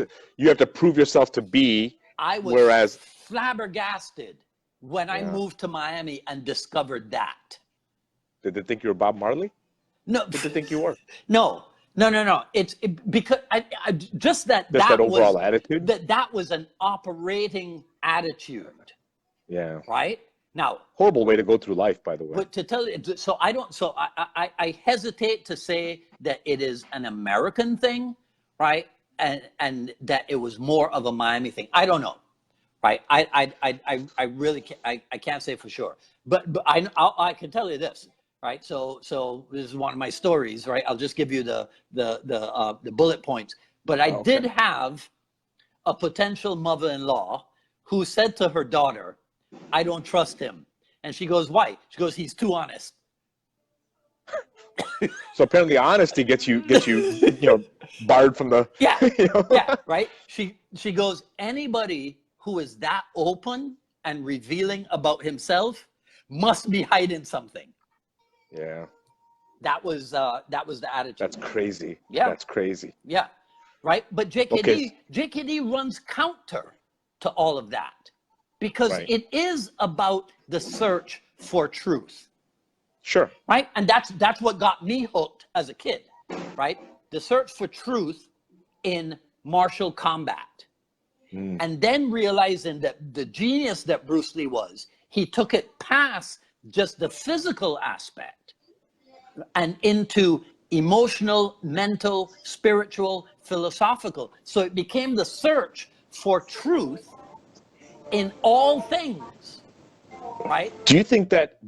to prove yourself to be. I was whereas flabbergasted when I moved to Miami and discovered that. Did they think you were Bob Marley? No. What did they think you were? No. It's because I just that overall was, attitude. That was an operating attitude. Yeah. Right? Now, horrible way to go through life, by the way. But to tell you, I hesitate to say that it is an American thing, right? And that it was more of a Miami thing. I don't know, right? I really can't say for sure. But I can tell you this, right? So this is one of my stories, right? I'll just give you the bullet points. But I did have a potential mother-in-law who said to her daughter, "I don't trust him." And she goes, "Why?" She goes, "He's too honest." So apparently honesty gets you barred from the yeah, right? She goes, "Anybody who is that open and revealing about himself must be hiding something." Yeah. That was the attitude. That's crazy. Yeah. That's crazy. Yeah. Right? But JKD runs counter to all of that, because it is about the search for truth. Sure. Right? And that's what got me hooked as a kid, right? The search for truth in martial combat. And then realizing that the genius that Bruce Lee was, he took it past just the physical aspect and into emotional, mental, spiritual, philosophical. So it became the search for truth in all things. Right? Do you think that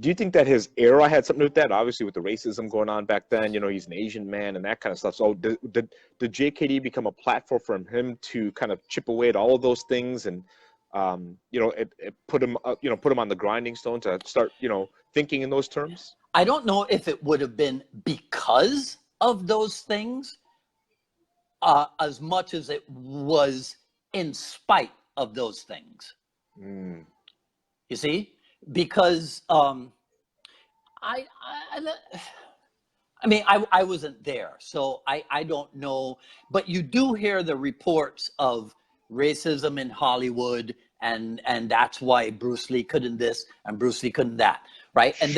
his era had something to do with that? Obviously, with the racism going on back then, he's an Asian man and that kind of stuff. So did JKD become a platform for him to kind of chip away at all of those things, and it put him on the grinding stone to start thinking in those terms? I don't know if it would have been because of those things as much as it was in spite of those things. You see? Because I wasn't there, so I don't know. But you do hear the reports of racism in Hollywood, and that's why Bruce Lee couldn't this and Bruce Lee couldn't that, right? And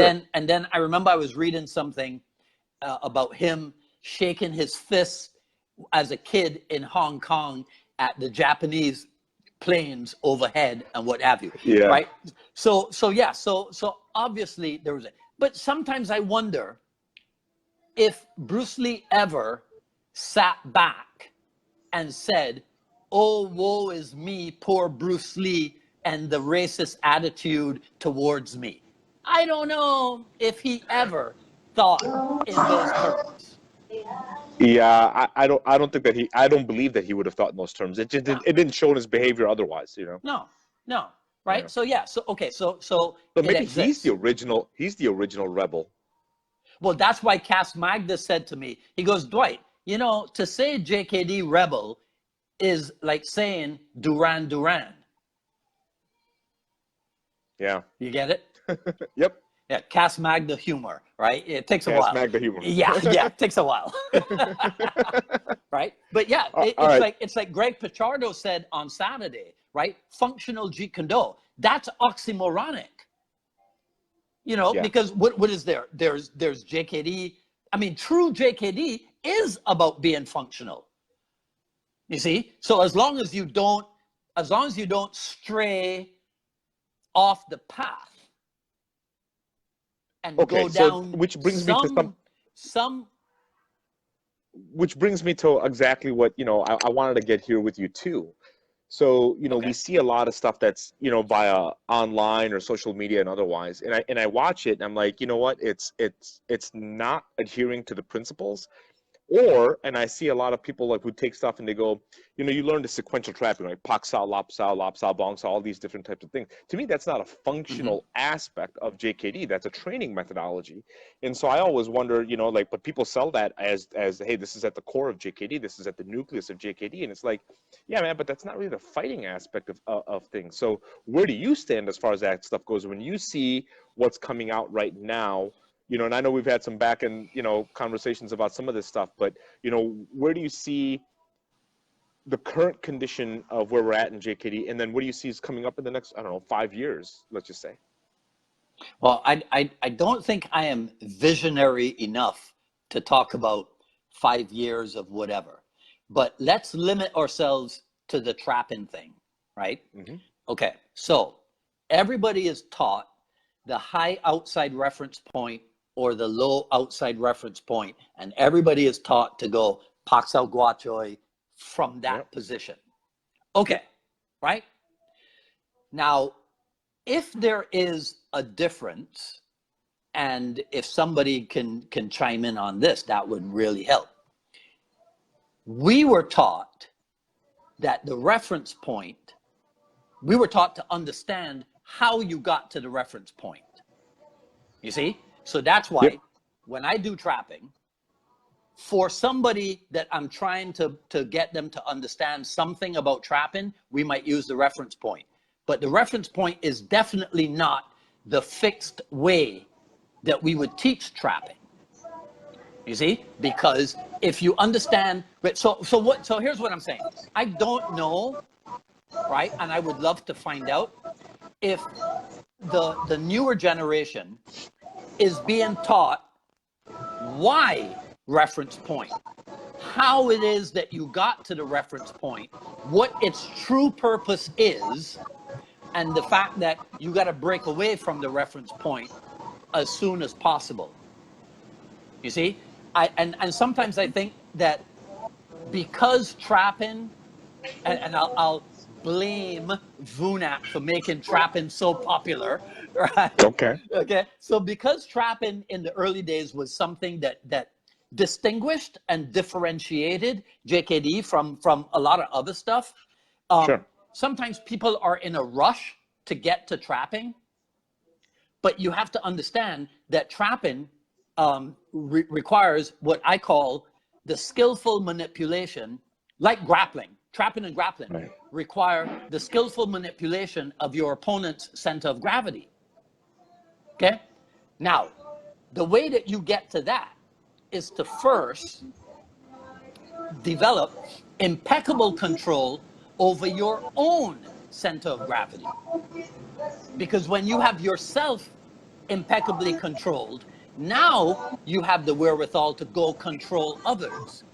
then I remember I was reading something about him shaking his fist as a kid in Hong Kong at the Japanese planes overhead and what have you. Yeah. Right. So obviously there was but sometimes I wonder if Bruce Lee ever sat back and said, "Oh, woe is me, poor Bruce Lee, and the racist attitude towards me." I don't know if he ever thought in those terms. Yeah, I don't think that I don't believe that he would have thought in those terms. It just it didn't show in his behavior otherwise, No, right? Yeah. So But maybe he's the original rebel. Well, that's why Cass Magda said to me, he goes, Dwight, you know, to say JKD Rebel is like saying Duran Duran. Yeah. You get it? Yep. Yeah, Cass Magda humor, right? It takes a Cass while. Magda humor. Yeah, it takes a while. Right? But yeah, All right. it's like Greg Pichardo said on Saturday, right? Functional Jeet Kune Do. That's oxymoronic. You know, Yeah. because what is there? There's JKD. I mean, true JKD is about being functional. You see? So as long as you don't stray off the path and Okay, go so down which brings me to some which brings me to exactly what, you know, I wanted to get here with you too. So, you know, we okay. see a lot of stuff that's, you know, via online or social media and otherwise. And I watch it and I'm like, you know what? It's not adhering to the principles. Or, and I see a lot of people like who take stuff and they go, you know, you learn the sequential trapping, like pak sao, lap sao, bong sao, all these different types of things. To me, that's not a functional aspect of JKD. That's a training methodology. And so I always wonder, you know, like, but people sell that as hey, this is at the core of JKD. This is at the nucleus of JKD. And it's like, yeah, man, but that's not really the fighting aspect of things. So where do you stand as far as that stuff goes? When you see what's coming out right now, you know, and I know we've had some back and, you know, conversations about some of this stuff, but, you know, where do you see the current condition of where we're at in JKD? And then what do you see is coming up in the next, I don't know, 5 years, let's just say? Well, I don't think I am visionary enough to talk about 5 years of whatever, but let's limit ourselves to the trapping thing, right? Mm-hmm. Okay, so everybody is taught the high outside reference point or the low outside reference point, and everybody is taught to go pak sao gua choi from that position. Okay, right? Now, if there is a difference, and if somebody can chime in on this, that would really help. We were taught that the reference point, we were taught to understand how you got to the reference point. You see? So that's why when I do trapping, for somebody that I'm trying to get them to understand something about trapping, we might use the reference point. But the reference point is definitely not the fixed way that we would teach trapping. You see? Because if you understand, so here's what I'm saying. I don't know, right? And I would love to find out if the newer generation is being taught why reference point, how it is that you got to the reference point, what its true purpose is, and the fact that you got to break away from the reference point as soon as possible. You see? And sometimes I think that because trapping, and I'll blame Vunat for making trapping so popular, right? Okay. Okay. So because trapping in the early days was something that distinguished and differentiated JKD from a lot of other stuff, Sure. sometimes people are in a rush to get to trapping, but you have to understand that trapping requires what I call the skillful manipulation, like grappling. Trapping and grappling require the skillful manipulation of your opponent's center of gravity. Okay? Now, the way that you get to that is to first develop impeccable control over your own center of gravity. Because when you have yourself impeccably controlled, now you have the wherewithal to go control others.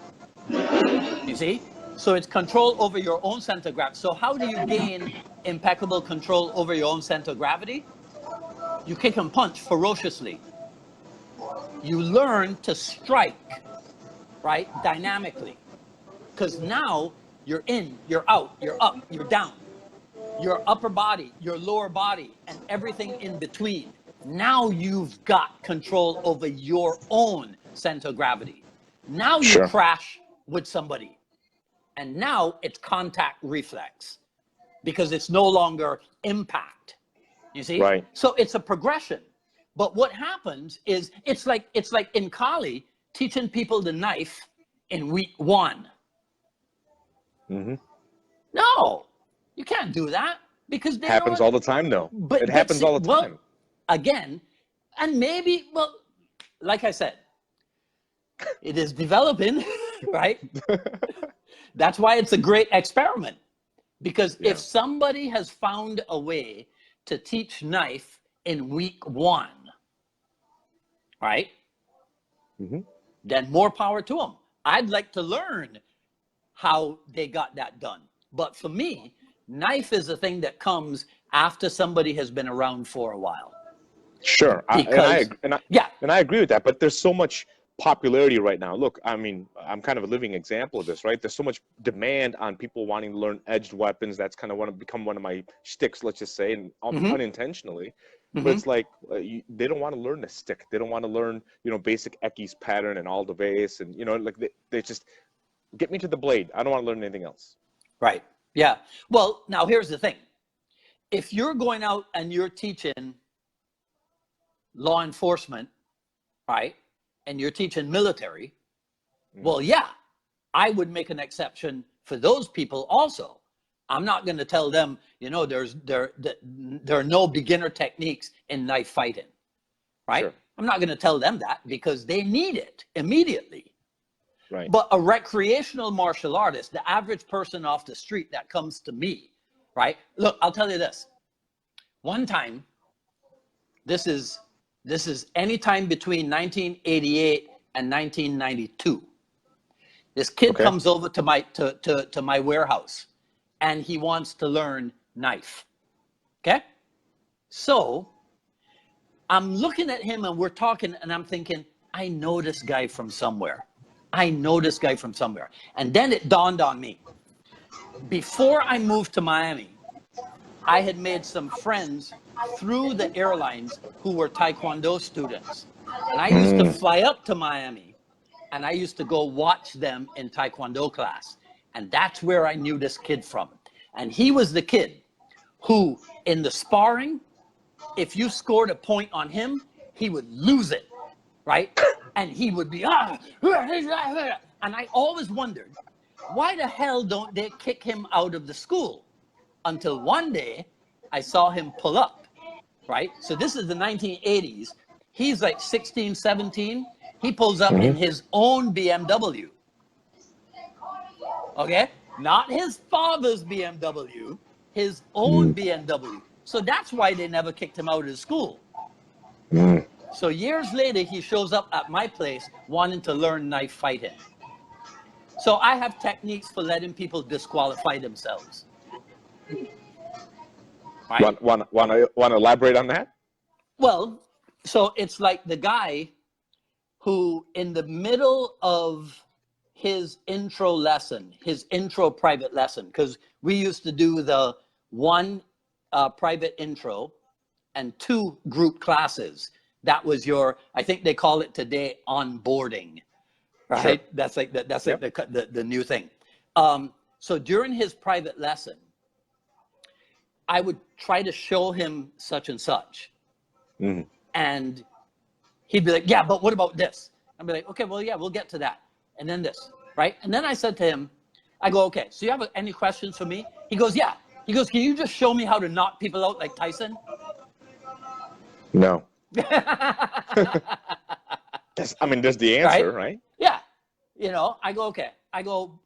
You see? So it's control over your own center of gravity. So how do you gain impeccable control over your own center of gravity? You kick and punch ferociously. You learn to strike, right? Dynamically. Because now you're in, you're out, you're up, you're down. Your upper body, your lower body, and everything in between. Now you've got control over your own center of gravity. Now you crash with somebody. And now it's contact reflex because it's no longer impact. You see? Right. So it's a progression. But what happens is it's like in Kali teaching people the knife in week 1. Mm-hmm. No, you can't do that because they Happens know all the time, though. But It happens all the well, time. again, and maybe, well, like I said, it is developing, right? That's why it's a great experiment. Because if somebody has found a way to teach knife in week 1, right? Mm-hmm. Then more power to them. I'd like to learn how they got that done. But for me, knife is a thing that comes after somebody has been around for a while. Sure, Because, and I agree with that. But there's so much popularity right now. Look, I mean, I'm kind of a living example of this, right? There's so much demand on people wanting to learn edged weapons. That's kind of become one of my shticks, let's just say, and unintentionally. But it's like they don't want to learn the stick. They don't want to learn, basic Eki's pattern and all the vase, and like they just get me to the blade. I don't want to learn anything else. Right. Yeah. Well, now here's the thing. If you're going out and you're teaching law enforcement, right, and you're teaching military, well, yeah, I would make an exception for those people also. I'm not going to tell them, there are no beginner techniques in knife fighting, right? Sure. I'm not going to tell them that because they need it immediately. Right. But a recreational martial artist, the average person off the street that comes to me, right? Look, I'll tell you this. One time, this is any time between 1988 and 1992. This kid comes over to my warehouse, and he wants to learn knife. Okay? So I'm looking at him and we're talking, and I'm thinking, I know this guy from somewhere. And then it dawned on me. Before I moved to Miami, I had made some friends through the airlines who were Taekwondo students. And I used to fly up to Miami, and I used to go watch them in Taekwondo class. And that's where I knew this kid from. And he was the kid who, in the sparring, if you scored a point on him, he would lose it, right? And he would be, and I always wondered, why the hell don't they kick him out of the school? Until one day, I saw him pull up, right? So this is the 1980s. He's like 16, 17. He pulls up in his own BMW. Okay? Not his father's BMW, his own BMW. So that's why they never kicked him out of the school. So years later, he shows up at my place wanting to learn knife fighting. So I have techniques for letting people disqualify themselves. Right? Want to elaborate on that? Well, so it's like the guy who, in the middle of his intro lesson, his intro private lesson, because we used to do the 1 private intro and 2 group classes. That was I think they call it today onboarding, right? Sure. That's like the new thing. So during his private lesson, I would try to show him such and such. And he'd be like, yeah, but what about this? I'd be like, okay, well, yeah, we'll get to that. And then this, right? And then I said to him, I go, okay, so you have any questions for me? He goes, yeah. He goes, can you just show me how to knock people out like Tyson? No. I mean, there's the answer, right? Yeah. I go, okay. I go,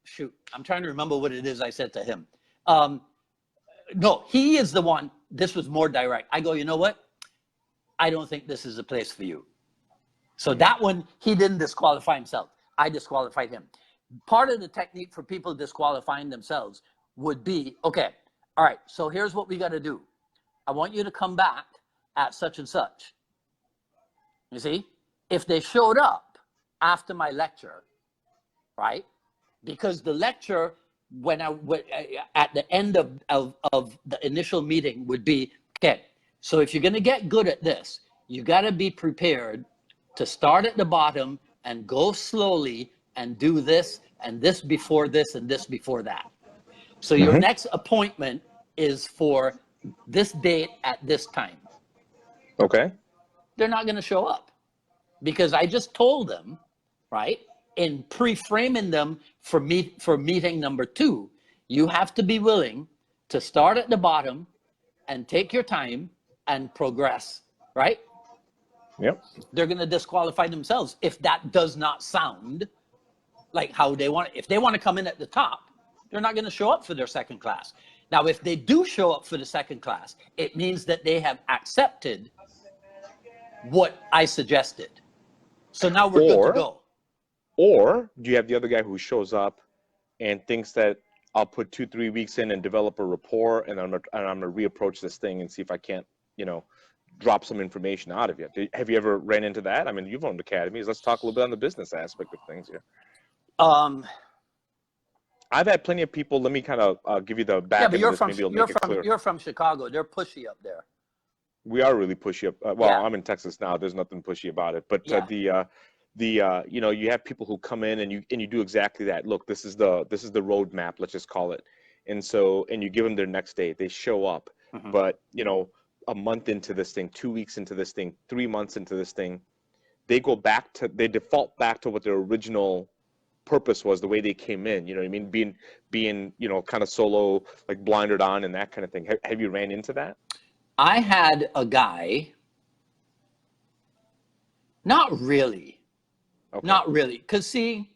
shoot, I'm trying to remember what it is I said to him. No, he is the one. This was more direct. I go, you know what? I don't think this is a place for you. So that one, he didn't disqualify himself. I disqualified him. Part of the technique for people disqualifying themselves would be, okay, all right, so here's what we got to do. I want you to come back at such and such. You see? If they showed up after my lecture, right? Because the lecture, at the end of the initial meeting would be, okay, so if you're going to get good at this, you got to be prepared to start at the bottom and go slowly and do this and this before this and this before that. So your next appointment is for this date at this time. Okay. they're not going to show up because I just told them, right, in pre-framing them for meeting number 2, you have to be willing to start at the bottom and take your time and progress, right? Yep. They're going to disqualify themselves if that does not sound like how they want it. If they want to come in at the top, they're not going to show up for their second class. Now, if they do show up for the second class, it means that they have accepted what I suggested. So now we're good to go. Or do you have the other guy who shows up and thinks that I'll put 2-3 weeks in and develop a rapport, and I'm gonna reapproach this thing and see if I can't, drop some information out of you. Have you ever ran into that? I mean, you've owned academies. Let's talk a little bit on the business aspect of things here. I've had plenty of people. Let me kind of give you the back. Yeah, but you're from Chicago. They're pushy up there. We are really pushy up. I'm in Texas now. There's nothing pushy about it. But you have people who come in and you do exactly that. Look, this is the roadmap. Let's just call it. And you give them their next day. They show up, but a month into this thing, 2 weeks into this thing, 3 months into this thing, they default back to what their original purpose was, the way they came in. You know what I mean? Being kind of solo, like blinded on and that kind of thing. Have you ran into that? I had a guy. Not really. Okay. Not really. Because see,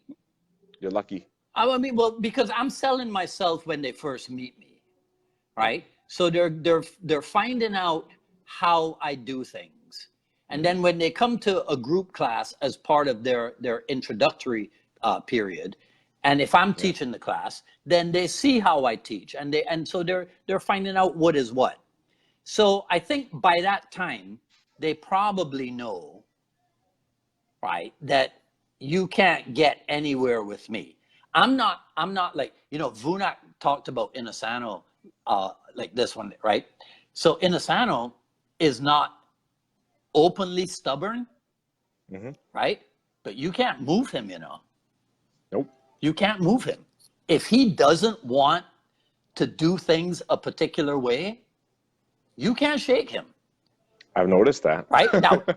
you're lucky. I mean, well, because I'm selling myself when they first meet me, right? So they're finding out how I do things. And then when they come to a group class as part of their introductory period, and if I'm teaching the class, then they see how I teach, and so they're finding out what is what. So I think by that time, they probably know, right, that you can't get anywhere with me. I'm not like, Vunak talked about Inasano like this one, right? So Inasano is not openly stubborn, right? But you can't move him, Nope. You can't move him. If he doesn't want to do things a particular way, you can't shake him. I've noticed that. Right?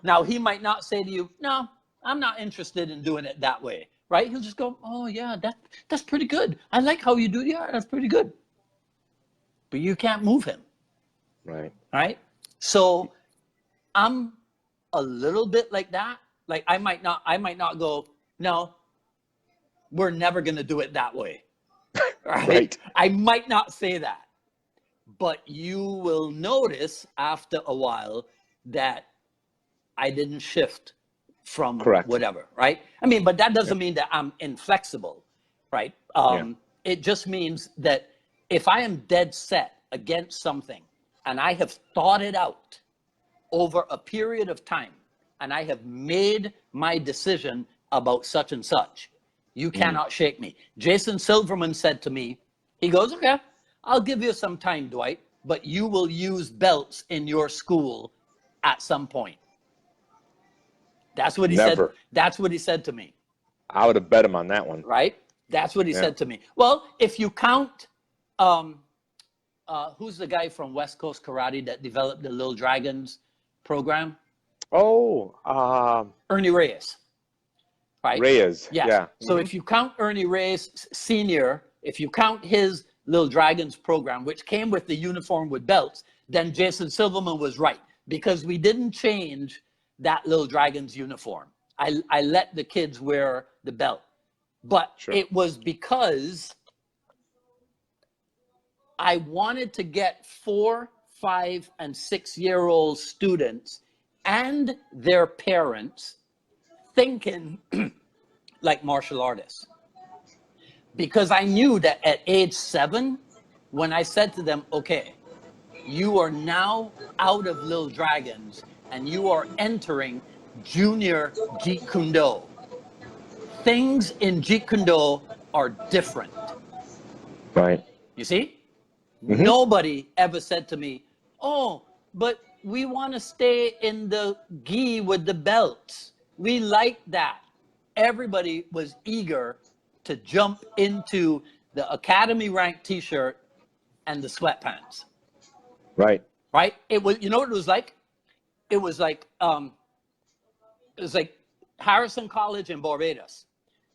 Now he might not say to you, no, I'm not interested in doing it that way. Right? He'll just go, oh yeah, that's pretty good. I like how you do it. Yeah, that's pretty good. But you can't move him. Right. Right? So I'm a little bit like that. Like I might not go, no, we're never gonna do it that way. Right? I might not say that. But you will notice after a while that I didn't shift from whatever, right? I mean, but that doesn't mean that I'm inflexible, right? It just means that if I am dead set against something and I have thought it out over a period of time and I have made my decision about such and such, you cannot shake me. Jason Silverman said to me, he goes, okay, I'll give you some time, Dwight, but you will use belts in your school at some point. That's what he said. That's what he said to me. I would have bet him on that one. Right? That's what he said to me. Well, if you count, who's the guy from West Coast Karate that developed the Little Dragons program? Oh, Ernie Reyes. Right? Reyes. Yes. Yeah. So if you count Ernie Reyes Sr., if you count his Little Dragons program, which came with the uniform with belts, then Jason Silverman was right, because we didn't change that Little Dragons uniform. I let the kids wear the belt, but it was because I wanted to get 4, 5, and 6-year-old students and their parents thinking like martial artists. Because I knew that at age 7, when I said to them, okay, you are now out of Little Dragons and you are entering junior Jeet Kune Do. Things in Jeet Kune Do are different. Right. You see? Nobody ever said to me, oh, but we want to stay in the gi with the belts. We like that. Everybody was eager to jump into the academy rank t-shirt and the sweatpants. Right. Right? It was, you know what it was like? It was like Harrison College in Barbados.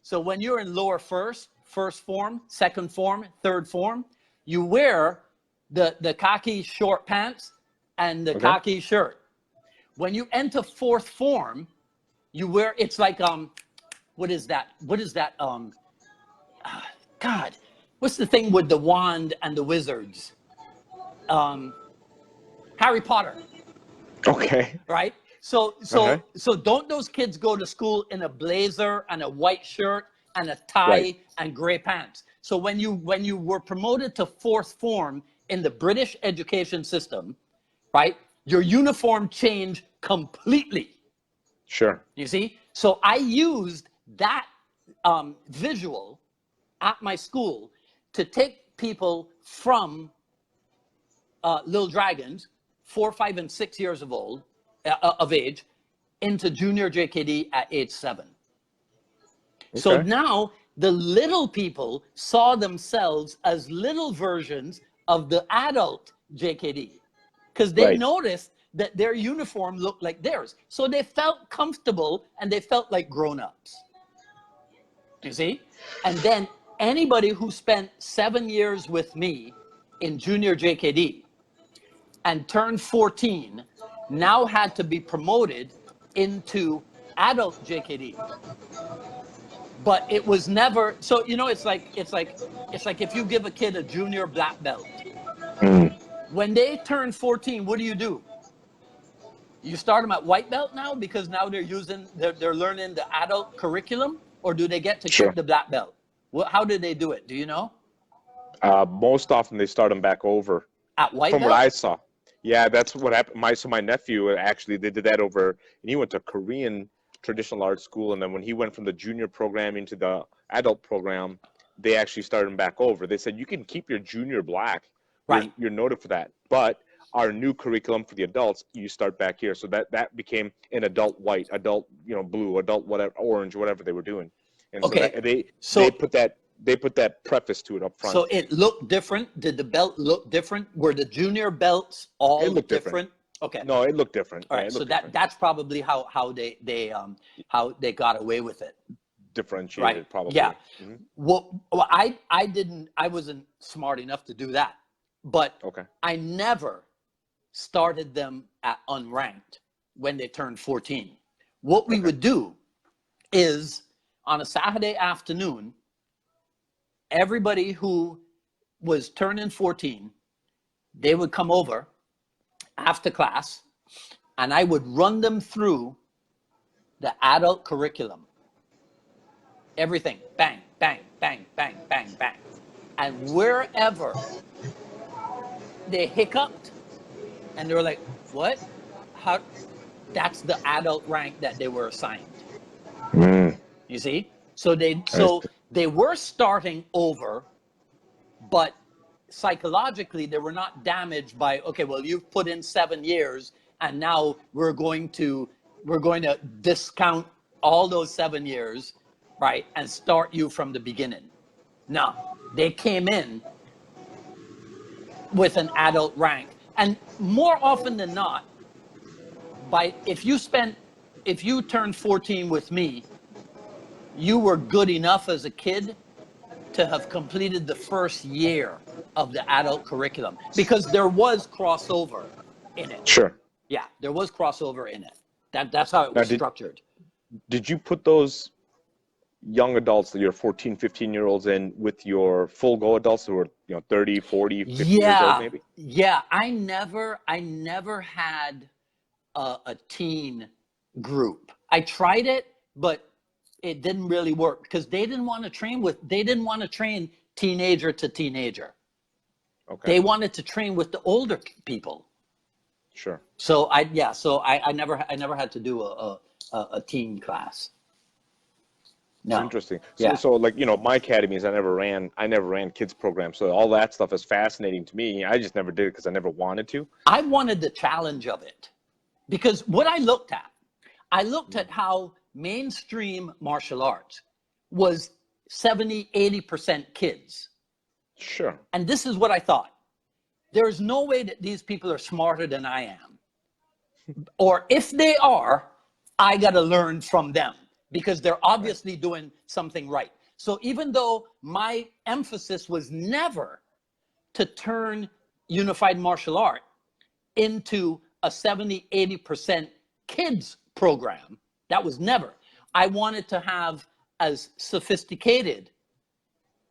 So when you're in lower first form, second form, third form, you wear the khaki short pants and the khaki shirt. When you enter fourth form, you wear, it's like, what is that? God, what's the thing with the wand and the wizards? Harry Potter. Okay. Right? So don't those kids go to school in a blazer and a white shirt and a tie and gray pants? So when you were promoted to fourth form in the British education system, right, your uniform changed completely. Sure. You see? So I used that visual at my school to take people from Little Dragons, 4, 5, and 6 years of age, into junior JKD at age 7. Okay. So now the little people saw themselves as little versions of the adult JKD, because they noticed that their uniform looked like theirs. So they felt comfortable and they felt like grown-ups. You see? And then anybody who spent 7 years with me in junior JKD and turned 14 now had to be promoted into adult JKD. But it was never, so you know, it's like if you give a kid a junior black belt. When they turn 14, what do? You start them at white belt now, because now they're learning the adult curriculum, or do they get to keep the black belt? How do they do it? Do you know? Most often they start them back over. At white belt? From what I saw. Yeah, that's what happened. My nephew, actually, they did that over, and he went to Korean traditional art school, and then when he went from the junior program into the adult program, they actually started him back over. They said, you can keep your junior black. Right. You're noted for that. But our new curriculum for the adults, you start back here. So that became an adult white, adult, blue, adult whatever, orange, whatever they were doing. And so they put that preface to it up front. So it looked different. Did the belt look different? Were the junior belts all different? Okay. No, it looked different. All right. So that's probably how they got away with it. Differentiated, probably. Yeah. Mm-hmm. Well, I wasn't smart enough to do that, but I never started them at unranked when they turned 14. What we would do is on a Saturday afternoon, everybody who was turning 14, they would come over after class, and I would run them through the adult curriculum. Everything, bang, bang, bang, bang, bang, bang. And wherever they hiccuped, and they were like, what? How? That's the adult rank that they were assigned. You see? So they were starting over, but psychologically they were not damaged by, okay, well, you've put in 7 years and now we're going to discount all those 7 years, right, and start you from the beginning. No, they came in with an adult rank. And more often than not, if you turned 14 with me, you were good enough as a kid to have completed the first year of the adult curriculum, because there was crossover in it. Sure. Yeah, there was crossover in it. That's how it was structured. Did you put those young adults, your 14, 15-year-olds in with your full go adults who were 30, 40, 50 years old maybe? Yeah, I never had a teen group. I tried it, but it didn't really work because they didn't want to train teenager to teenager. Okay. They wanted to train with the older people. Sure. So I never had to do a teen class. No. Interesting. So like, my academies, I never ran kids programs. So all that stuff is fascinating to me. I just never did it because I never wanted to. I wanted the challenge of it, because what I looked at how mainstream martial arts was 70, 80% kids. Sure. And this is what I thought. There's no way that these people are smarter than I am. Or if they are, I got to learn from them because they're obviously doing something right. So even though my emphasis was never to turn unified martial art into a 70-80% kids program, that was never. I wanted to have as sophisticated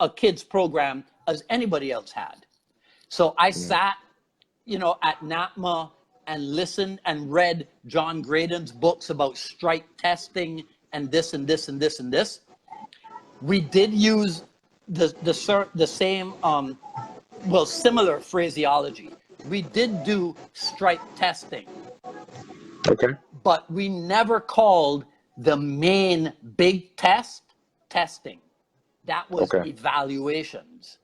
a kids program as anybody else had. So I sat, you know, at NAPMA and listened and read John Graydon's books about strike testing and this and this and this and this. We did use the same, well, similar phraseology. We did do strike testing. Okay. But we never called the main big test testing. That was evaluations.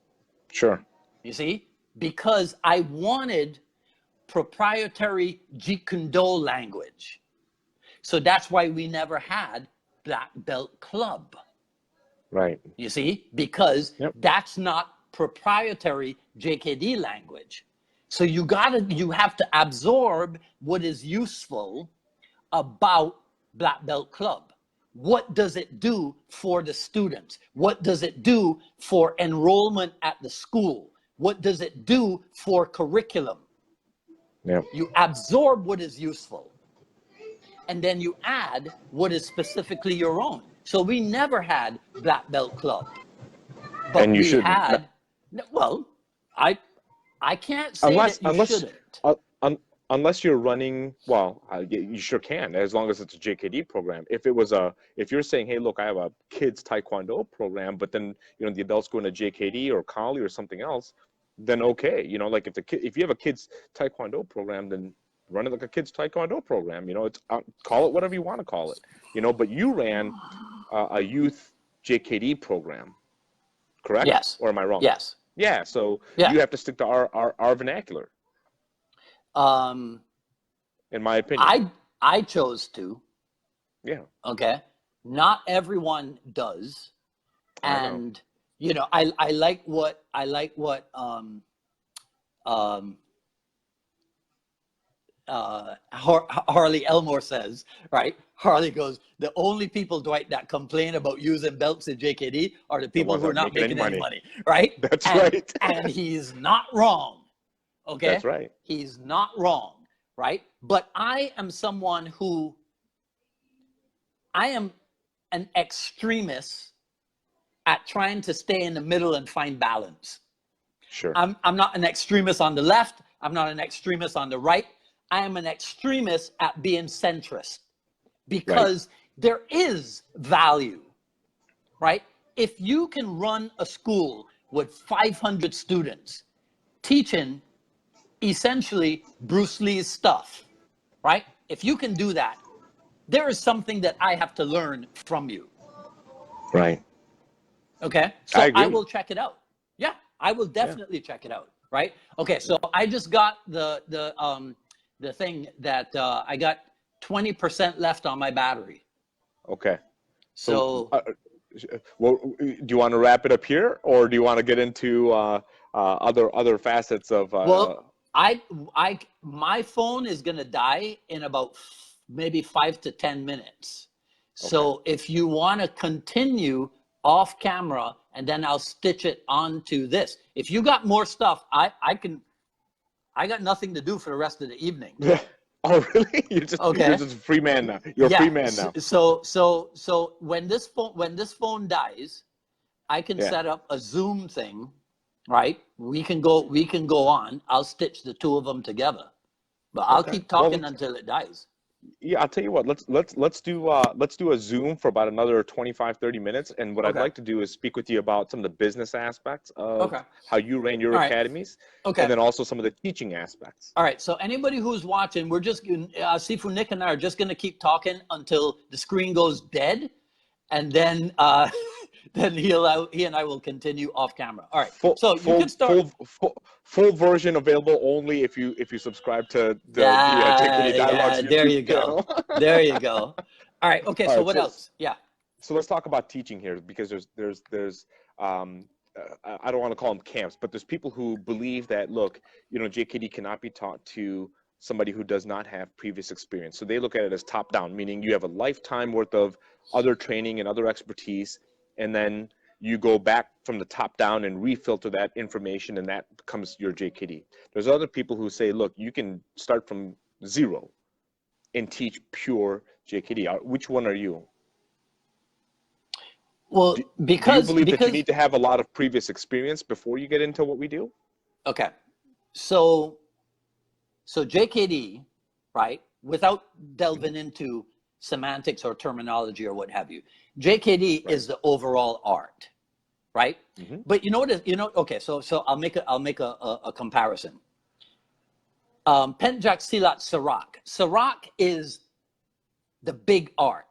Sure. You see? Because I wanted proprietary Jeet Kune Do language. So that's why we never had Black Belt Club. Right. You see? Because that's not proprietary JKD language. So you have to absorb what is useful about Black Belt Club. What does it do for the students? What does it do for enrollment at the school? What does it do for curriculum? You absorb what is useful, and then you add what is specifically your own. So we never had Black Belt Club, but and you we shouldn't. had. Well, I can't say that you shouldn't. Unless you're running, well, you sure can, as long as it's a JKD program. If you're saying, hey, look, I have a kids Taekwondo program, but then, you know, the adults go into JKD or Kali or something else, then okay. You know, like if you have a kids Taekwondo program, then run it like a kids Taekwondo program. You know, it's call it whatever you want to call it. You know, but you ran a youth JKD program, correct? Yes. Or am I wrong? Yes. Yeah. So you have to stick to our vernacular. In my opinion, I chose to. Yeah. Okay. Not everyone does, and you know, I like what Harley Elmore says. Right? Harley goes, the only people, Dwight, that complain about using belts in JKD are the people who are not making any money. Right? That's right. And he's not wrong. Okay? That's right. He's not wrong, right? But I am someone who, I am an extremist at trying to stay in the middle and find balance. Sure. I'm not an extremist on the left. I'm not an extremist on the right. I am an extremist at being centrist because there is value, right? If you can run a school with 500 students teaching essentially Bruce Lee's stuff, right? If you can do that, there is something that I have to learn from you. Right. Okay. So I will check it out. Yeah, I will definitely check it out. Right. Okay. So I just got the thing that I got 20% left on my battery. Okay. So well, do you want to wrap it up here, or do you want to get into other facets of? Well, my phone is gonna die in about maybe 5 to 10 minutes. So if you want to continue off camera, and then I'll stitch it onto this. If you got more stuff, I got nothing to do for the rest of the evening. Oh, really? You're just a free man now. You're a free man now. So when this phone dies, I can set up a Zoom thing. Right, we can go on. I'll stitch the two of them together, but I'll keep talking until it dies. Yeah, I'll tell you what. Let's do a Zoom for about another 25-30 minutes. And what I'd like to do is speak with you about some of the business aspects of how you ran your academies, and then also some of the teaching aspects. All right. So anybody who's watching, we're just Sifu Nik and I are just going to keep talking until the screen goes dead, and then then he and I will continue off camera. All right. So you can start. Full version available only if you subscribe to the Dialogues there YouTube you go. channel. There you go. All right. Okay. So what else? Yeah. So let's talk about teaching here, because there's I don't want to call them camps, but there's people who believe that, look, you know, JKD cannot be taught to somebody who does not have previous experience. So they look at it as top down, meaning you have a lifetime worth of other training and other expertise, and then you go back from the top down and refilter that information, and that becomes your JKD. There's other people who say, look, you can start from zero and teach pure JKD. Which one are you? Well, do you believe that you need to have a lot of previous experience before you get into what we do? Okay. So JKD, right, without delving into semantics or terminology or what have you, JKD is the overall art, right? But you know what, okay, so I'll make a comparison. Pencak Silat Sarak. Sarak is the big art.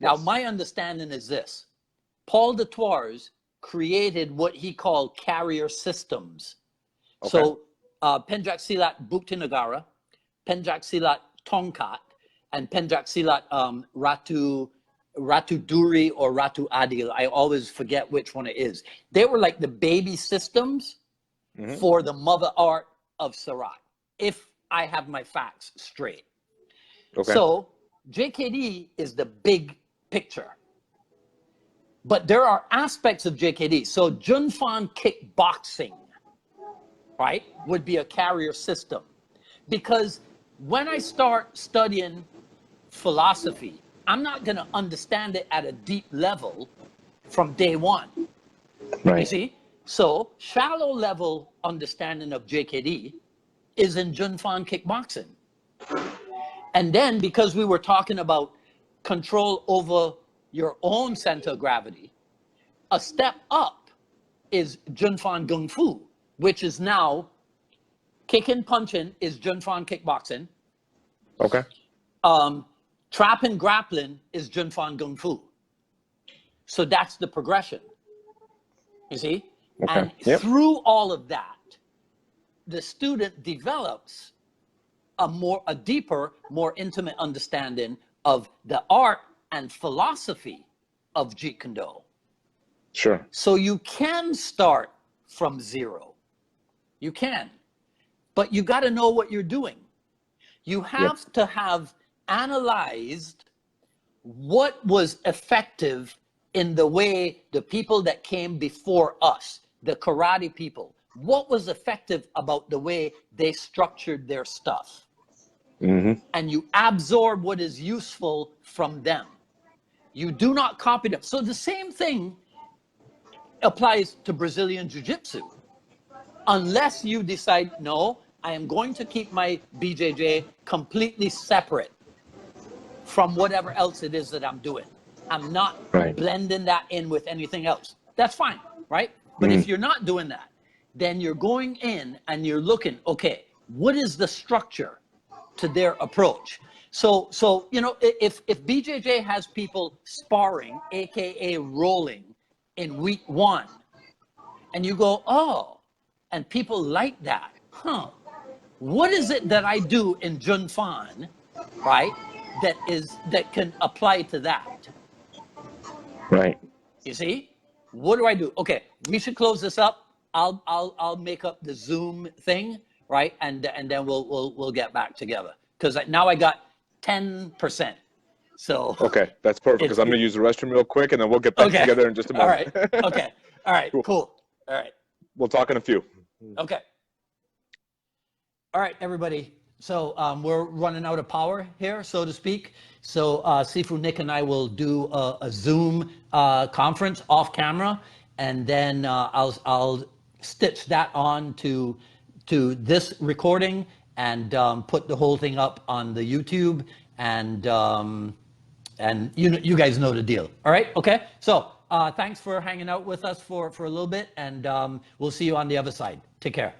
Now, my understanding is this. Paul de Tours created what he called carrier systems. Okay. So Pencak Silat Bukti Negara, Pencak Silat Tongkat, and Pencak Silat Ratu Duri or Ratu Adil. I always forget which one it is. They were like the baby systems for the mother art of Sarak, if I have my facts straight. Okay. So JKD is the big picture. But there are aspects of JKD. So Junfan kickboxing, right, would be a carrier system. Because when I start studying philosophy, I'm not going to understand it at a deep level from day one. Right. You see? So shallow level understanding of JKD is in Junfan kickboxing. And then because we were talking about control over your own center of gravity, a step up is Junfan Gung Fu, which is now kicking, punching is Junfan kickboxing. Okay. Trap and grappling is Junfan Gung Fu. So that's the progression. You see? Okay. And through all of that, the student develops a deeper, more intimate understanding of the art and philosophy of Jeet Kune Do. Sure. So you can start from zero. You can. But you got to know what you're doing. You have to have analyzed what was effective in the way the people that came before us, the karate people, what was effective about the way they structured their stuff. And you absorb what is useful from them. You do not copy them. So the same thing applies to Brazilian Jiu-Jitsu. Unless you decide, no, I am going to keep my BJJ completely separate from whatever else it is that I'm doing. I'm not blending that in with anything else. That's fine, right? But if you're not doing that, then you're going in and you're looking, okay, what is the structure to their approach? So you know, if BJJ has people sparring, aka rolling, in week 1, and you go, oh, and people like that, what is it that I do in Junfan, right, that can apply to that? Right. You see, what do I do? Okay, we should close this up. I'll make up the Zoom thing, right, and then we'll get back together, because now I got 10%. So okay, that's perfect, because I'm gonna use the restroom real quick, and then we'll get back together in just a moment. All right. Okay. All right. Cool. All right. We'll talk in a few. Okay. All right, everybody. So we're running out of power here, so to speak. So Sifu Nik and I will do a Zoom conference off camera, and then I'll stitch that on to this recording and put the whole thing up on the YouTube, and you guys know the deal. All right. Okay. So thanks for hanging out with us for a little bit, and we'll see you on the other side. Take care.